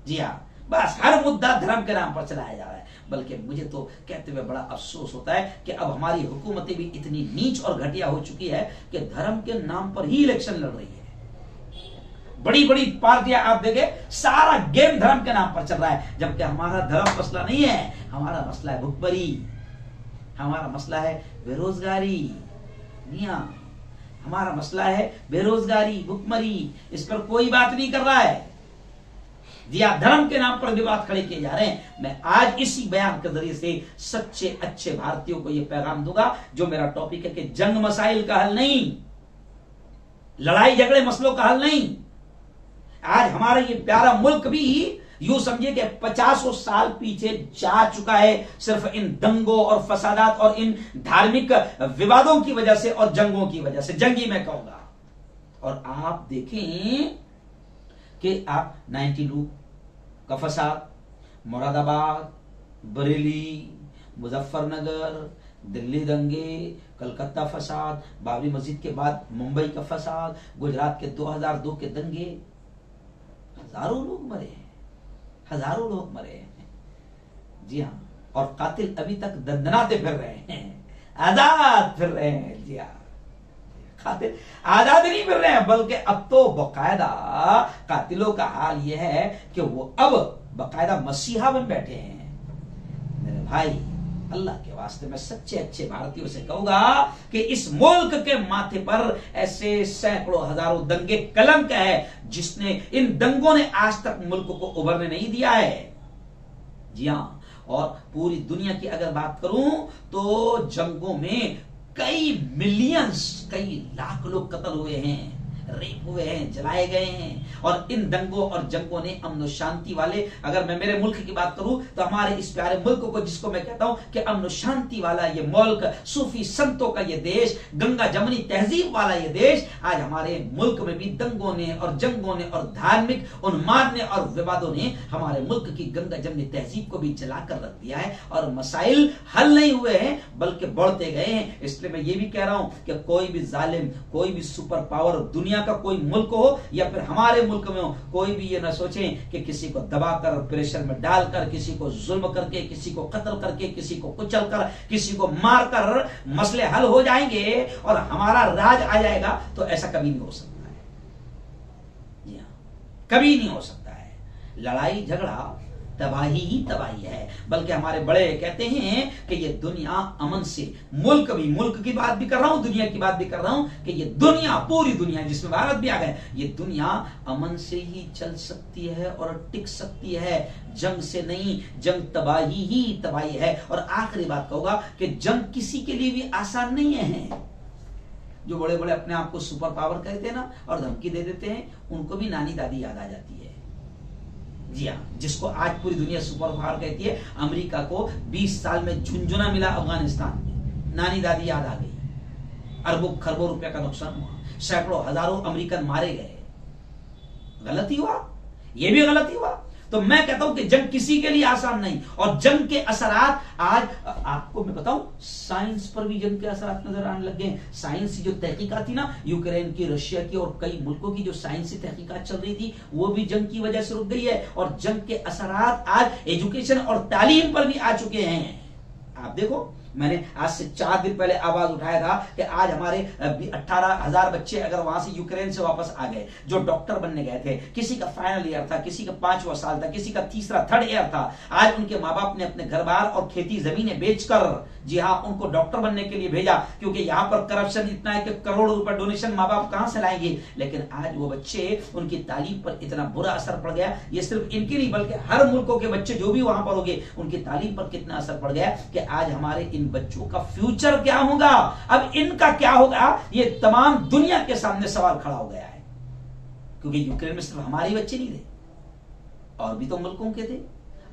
A: जी हाँ, बस हर मुद्दा धर्म के नाम पर चलाया जा रहा है। बल्कि मुझे तो कहते हुए बड़ा अफसोस होता है कि अब हमारी हुकूमतें भी इतनी नीच और घटिया हो चुकी है कि धर्म के नाम पर ही इलेक्शन लड़ रही है। बड़ी बड़ी पार्टियां आप देखें, सारा गेम धर्म के नाम पर चल रहा है, जबकि हमारा धर्म मसला नहीं है। हमारा मसला है भुखमरी, हमारा मसला है बेरोजगारी। मियां, हमारा मसला है बेरोजगारी, भुखमरी। इस पर कोई बात नहीं कर रहा है। जी हाँ, धर्म के नाम पर विवाद खड़े किए जा रहे हैं। मैं आज इसी बयान के जरिए से सच्चे अच्छे भारतीयों को यह पैगाम दूंगा, जो मेरा टॉपिक है कि जंग मसाइल का हल नहीं, लड़ाई झगड़े मसलों का हल नहीं। आज हमारा ये प्यारा मुल्क भी यूं समझिए कि 50 साल पीछे जा चुका है, सिर्फ इन दंगों और फसादात और इन धार्मिक विवादों की वजह से और जंगों की वजह से, जंगी मैं कहूंगा। और आप देखें कि आप 92 का फसाद, मुरादाबाद, बरेली, मुजफ्फरनगर, दिल्ली दंगे, कलकत्ता फसाद, बाबरी मस्जिद के बाद मुंबई का फसाद, गुजरात के 2002 के दंगे, हजारों लोग मरे हैं, हजारों लोग मरे हैं। जी हाँ, और कातिल अभी तक दंदनाते फिर रहे हैं, आजाद फिर रहे हैं। जी हाँ, कातिल आजाद नहीं फिर रहे हैं, बल्कि अब तो बकायदा कातिलों का हाल यह है कि वो अब बकायदा मसीहा बन बैठे हैं। मेरे भाई, अल्लाह के वास्ते मैं सच्चे अच्छे भारतीयों से कहूंगा कि इस मुल्क के माथे पर ऐसे सैकड़ों हजारों दंगे कलंक है, जिसने इन दंगों ने आज तक मुल्क को उभरने नहीं दिया है। जी हां, और पूरी दुनिया की अगर बात करूं तो जंगों में कई मिलियंस, कई लाख लोग कत्ल हुए हैं, रेप हुए हैं, जलाए गए हैं। और इन दंगों और जंगों ने अमन और शांति वाले, अगर मैं मेरे मुल्क की बात करूं तो हमारे इस प्यारे मुल्क को, जिसको मैं कहता हूं कि अमन और शांति वाला ये मुल्क, सूफी संतों का ये देश, गंगा जमनी तहजीब वाला ये देश, आज हमारे मुल्क में भी दंगों ने और जंगों ने और धार्मिक उन्माद ने और विवादों ने हमारे मुल्क की गंगा जमनी तहजीब को भी जलाकर रख दिया है। और मसाइल हल नहीं हुए हैं, बल्कि बढ़ते गए हैं। इसलिए मैं ये भी कह रहा हूं कि कोई भी जालिम, कोई भी सुपर पावर दुनिया का कोई मुल्क हो या फिर हमारे मुल्क में हो, कोई भी ये ना सोचे कि किसी को दबाकर, प्रेशर में डालकर, किसी को जुल्म करके, किसी को कत्ल करके, किसी को कुचलकर, किसी को मारकर मसले हल हो जाएंगे और हमारा राज आ जाएगा, तो ऐसा कभी नहीं हो सकता है। जी हाँ, कभी नहीं हो सकता है। लड़ाई झगड़ा तबाही ही तबाही है। बल्कि हमारे बड़े कहते हैं कि ये दुनिया अमन से, मुल्क की बात भी कर रहा हूं, दुनिया की बात भी कर रहा हूं, कि ये दुनिया, पूरी दुनिया जिसमें भारत भी आ गए, ये दुनिया अमन से ही चल सकती है और टिक सकती है, जंग से नहीं। जंग तबाही ही तबाही है। और आखिरी बात कहूंगा कि जंग किसी के लिए भी आसान नहीं है। जो बड़े बड़े अपने आप को सुपर पावर कहते हैं ना और धमकी दे देते हैं, उनको भी नानी दादी याद आ जाती है। जी हाँ, जिसको आज पूरी दुनिया सुपर पावर कहती है। अमेरिका को 20 साल में झुंझुना मिला अफगानिस्तान में, नानी दादी याद आ गई। अरबों खरबों रुपए का नुकसान हुआ, सैकड़ों हजारों अमेरिकन मारे गए। गलत ही हुआ, यह भी गलत ही हुआ। तो मैं कहता हूं कि जंग किसी के लिए आसान नहीं। और जंग के असरात आज आपको मैं बताऊं, साइंस पर भी जंग के असरात नजर आने लग गए। साइंस की जो तहकीकात थी ना, यूक्रेन की, रशिया की और कई मुल्कों की जो साइंसी तहकीकात चल रही थी, वो भी जंग की वजह से रुक गई है। और जंग के असरात आज एजुकेशन और तालीम पर भी आ चुके हैं। आप देखो, मैंने आज से 4 दिन पहले आवाज उठाया था कि आज हमारे 18,000 बच्चे अगर वहां से यूक्रेन से वापस आ गए, जो डॉक्टर बनने गए थे। किसी का फाइनल ईयर था, किसी का 5वां साल था, किसी का तीसरा थर्ड ईयर था। आज उनके माँ बाप ने अपने घर बार और खेती जमीनें बेचकर, जी हाँ, उनको डॉक्टर बनने के लिए भेजा, क्योंकि यहाँ पर करप्शन इतना है कि करोड़ों रुपए डोनेशन माँ बाप कहां से लाएंगे। लेकिन आज वो बच्चे, उनकी तालीम पर इतना बुरा असर पड़ गया। ये सिर्फ इनकी नहीं, बल्कि हर मुल्कों के बच्चे जो भी वहां पर होंगे, उनकी तालीम पर कितना असर पड़ गया कि आज हमारे इन बच्चों का फ्यूचर क्या होगा, अब इनका क्या होगा, ये तमाम दुनिया के सामने सवाल खड़ा हो गया है। क्योंकि यूक्रेन में सिर्फ हमारे बच्चे नहीं थे, और भी तो मुल्कों के थे।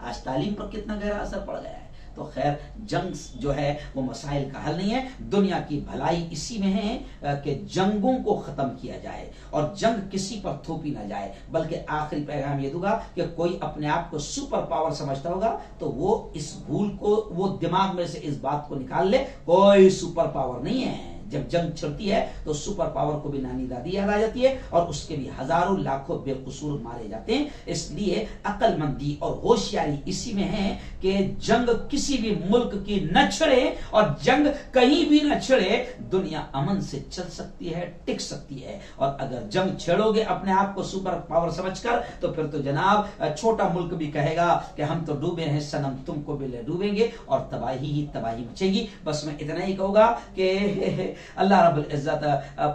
A: आज तालीम पर कितना गहरा असर पड़ गया है। तो खैर जंग जो है वो मसाइल का हल नहीं है। दुनिया की भलाई इसी में है कि जंगों को खत्म किया जाए और जंग किसी पर थोपी ना जाए। बल्कि आखिरी पैगाम ये दूंगा कि कोई अपने आप को सुपर पावर समझता होगा तो वो इस भूल को, वो दिमाग में से इस बात को निकाल ले, कोई सुपर पावर नहीं है। जब जंग छिड़ती है तो सुपर पावर को भी नानी दादी याद आ जाती है और उसके भी हजारों लाखों बेकसूर मारे जाते हैं। इसलिए अक्लमंदी और होशियारी इसी में है कि जंग किसी भी मुल्क की न छिड़े और जंग कहीं भी न छिड़े। दुनिया अमन से चल सकती है, टिक सकती है। और अगर जंग छेड़ोगे अपने आप को सुपर पावर समझकर तो फिर तो जनाब छोटा मुल्क भी कहेगा कि हम तो डूबे हैं सनम, तुमको भी ले डूबेंगे और तबाही ही तबाही मचेगी। बस मैं इतना ही कहूंगा कि अल्लाह रब्बुल इज्जत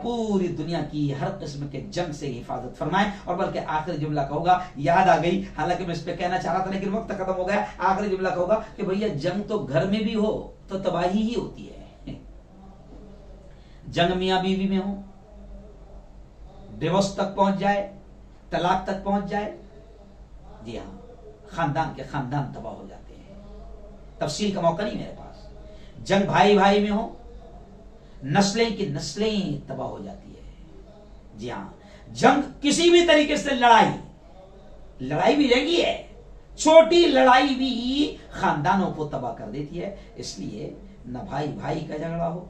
A: पूरी दुनिया की हर किस्म के जंग से हिफाजत फरमाए। और बल्कि आखिरी जुमला कहूंगा, याद आ गई, हालांकि मैं इस पे कहना चाह रहा था लेकिन वक्त खत्म हो गया। आखिरी जुमला कहूंगा कि भैया जंग तो घर में भी हो तो तबाही ही होती है। जंग मियां बीवी में हो, डिवोर्स तक पहुंच जाए, तलाक तक पहुंच जाए, जी हाँ, खानदान के खानदान तबाह हो जाते हैं। तफसील का मौका नहीं मेरे पास। जंग भाई भाई में हो, नस्लें की नस्लें तबाह हो जाती है। जी हाँ, जंग किसी भी तरीके से लड़ाई भी लगी है, छोटी लड़ाई भी खानदानों को तबाह कर देती है। इसलिए न भाई भाई का झगड़ा हो,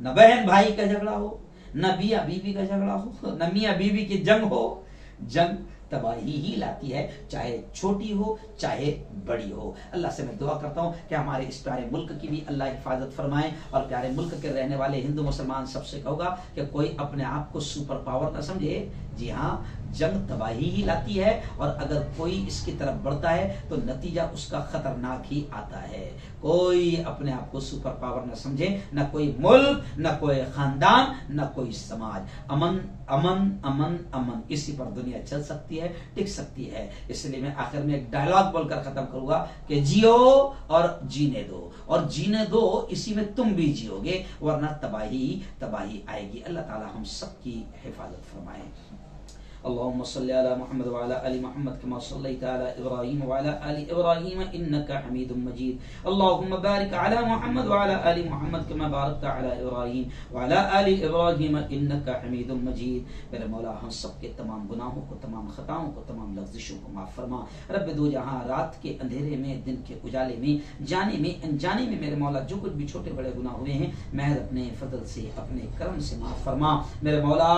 A: न बहन भाई का झगड़ा हो, न मियां बीवी का झगड़ा हो, न मियां बीवी की जंग हो। जंग तबाही ही लाती है, चाहे छोटी हो चाहे बड़ी हो। अल्लाह से मैं दुआ करता हूं कि हमारे इस प्यारे मुल्क की भी अल्लाह हिफाजत फरमाए। और प्यारे मुल्क के रहने वाले हिंदू मुसलमान सबसे कहूंगा कि कोई अपने आप को सुपर पावर न समझे। जी हाँ, जंग तबाही ही लाती है और अगर कोई इसकी तरफ बढ़ता है तो नतीजा उसका खतरनाक ही आता है। कोई अपने आप को सुपर पावर न समझे, न कोई मुल्क, न कोई खानदान, न कोई समाज। अमन अमन अमन अमन, इसी पर दुनिया चल सकती है, टिक सकती है। इसलिए मैं आखिर में एक डायलॉग बोलकर खत्म करूंगा कि जियो और जीने दो, और जीने दो इसी में तुम भी जियोगे, वरना तबाही तबाही आएगी। अल्लाह ताला हम सबकी हिफाजत फरमाए। अल्लाहुम्मा सल्ली अला मुहम्मद व अला आलि मुहम्मद कमा सल्लैता अला इब्राहीम व अला आलि इब्राहीम इन्नका हमीदुम मजीद। अल्लाहुम्मा बारिक अला मुहम्मद व अला आलि मुहम्मद कमा बारकता अला इब्राहीम व अला आलि इब्राहीम इन्नका हमीदुम मजीद। मेरे मौला हम सब के तमाम गुनाहों को, तमाम खताओं को, तमाम लफ्ज़िशों को माफ फरमा। रब्बे दो जहां, रात के अंधेरे में, दिन के उजाले में, जाने में अनजाने में मेरे मौला जो कुछ भी छोटे बड़े गुनाह हुए हैं, महज अपने फजल से, अपने करम से माफ फरमा। मेरे मौला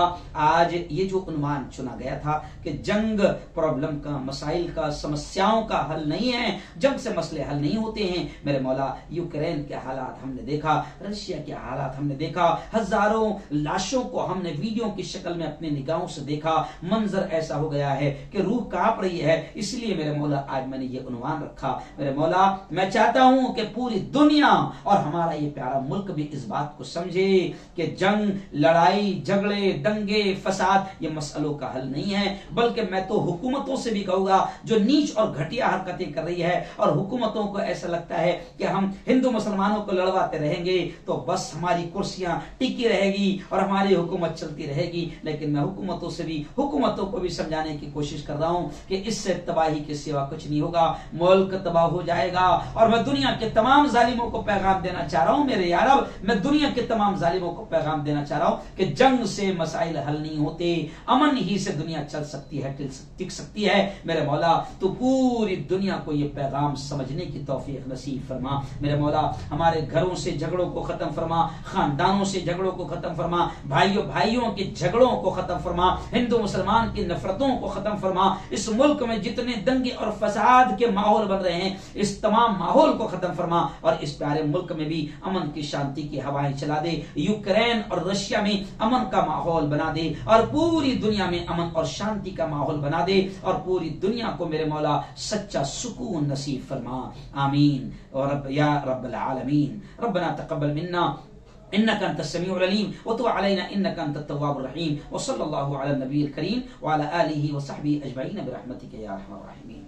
A: आज ये जो उन्वान चुना गया था कि जंग प्रॉब्लम का, मसाइल का, समस्याओं का हल नहीं है, जंग से मसले हल नहीं होते हैं। मेरे मौला यूक्रेन के हालात हमने देखा, रशिया के हालात हमने देखा, हजारों लाशों को हमने वीडियो की शक्ल में अपने निगाहों से देखा। मंजर ऐसा हो गया है कि रूह कांप रही है। इसलिए मेरे मौला आज मैंने ये उन्वान रखा। मेरे मौला मैं चाहता हूं कि पूरी दुनिया और हमारा ये प्यारा मुल्क भी इस बात को समझे कि जंग, लड़ाई, झगड़े, दंगे, फसाद ये मसलों का हल नहीं है। बल्कि मैं तो हुकूमतों से भी कहूंगा जो नीच और घटिया हरकतें कर रही है, और हुकूमतों को ऐसा लगता है कि हम हिंदू मुसलमानों को लड़वाते रहेंगे तो बस हमारी कुर्सियां टिकी रहेगी और हमारी हुकूमत चलती रहेगी। लेकिन मैं हुकूमतों को भी समझाने की कोशिश कर रहा हूं कि इससे तबाही के सिवा कुछ नहीं होगा, मुल्क तबाह हो जाएगा। और मैं दुनिया के तमाम जालिमों को पैगाम देना चाह रहा हूं, मेरे यार, मैं दुनिया के तमाम जालिमों को पैगाम देना चाह रहा हूं कि जंग से मसाइल हल नहीं होते, अमन ही से दुनिया चल सकती है, टिक सकती है। मेरे मौला तो पूरी दुनिया को ये पैगाम समझने की तौफीक नसीब फरमा। मेरे मौला हमारे घरों से झगड़ों को खत्म फरमा, खानदानों से झगड़ों को खत्म फरमा, भाइयों भाइयों के झगड़ों को खत्म फरमा, हिंदू मुसलमान की नफरतों को खत्म फरमा। इस मुल्क में जितने दंगे और फसाद के माहौल बन रहे हैं, इस तमाम माहौल को खत्म फरमा और इस प्यारे मुल्क में भी अमन की, शांति की हवाएं चला दे। यूक्रेन और रशिया में अमन का माहौल बना दे और पूरी दुनिया में अमन और शांति का माहौल बना दे और पूरी दुनिया को मेरे मौला सच्चा सुकून नसीब फरमा। आमीन और या रब्बल आलमीन। रब्बना तक़ब्बल मिन्ना इन्नका अंतस समीउल अलीम व तुब अलैना इन्नका अंतत तव्वाबुर रहीम व सल्लल्लाहु अला नबील करीम व अला आलिहि व सहबिहि अजमईन बिरहमतिका या अरहमर राहिमीन।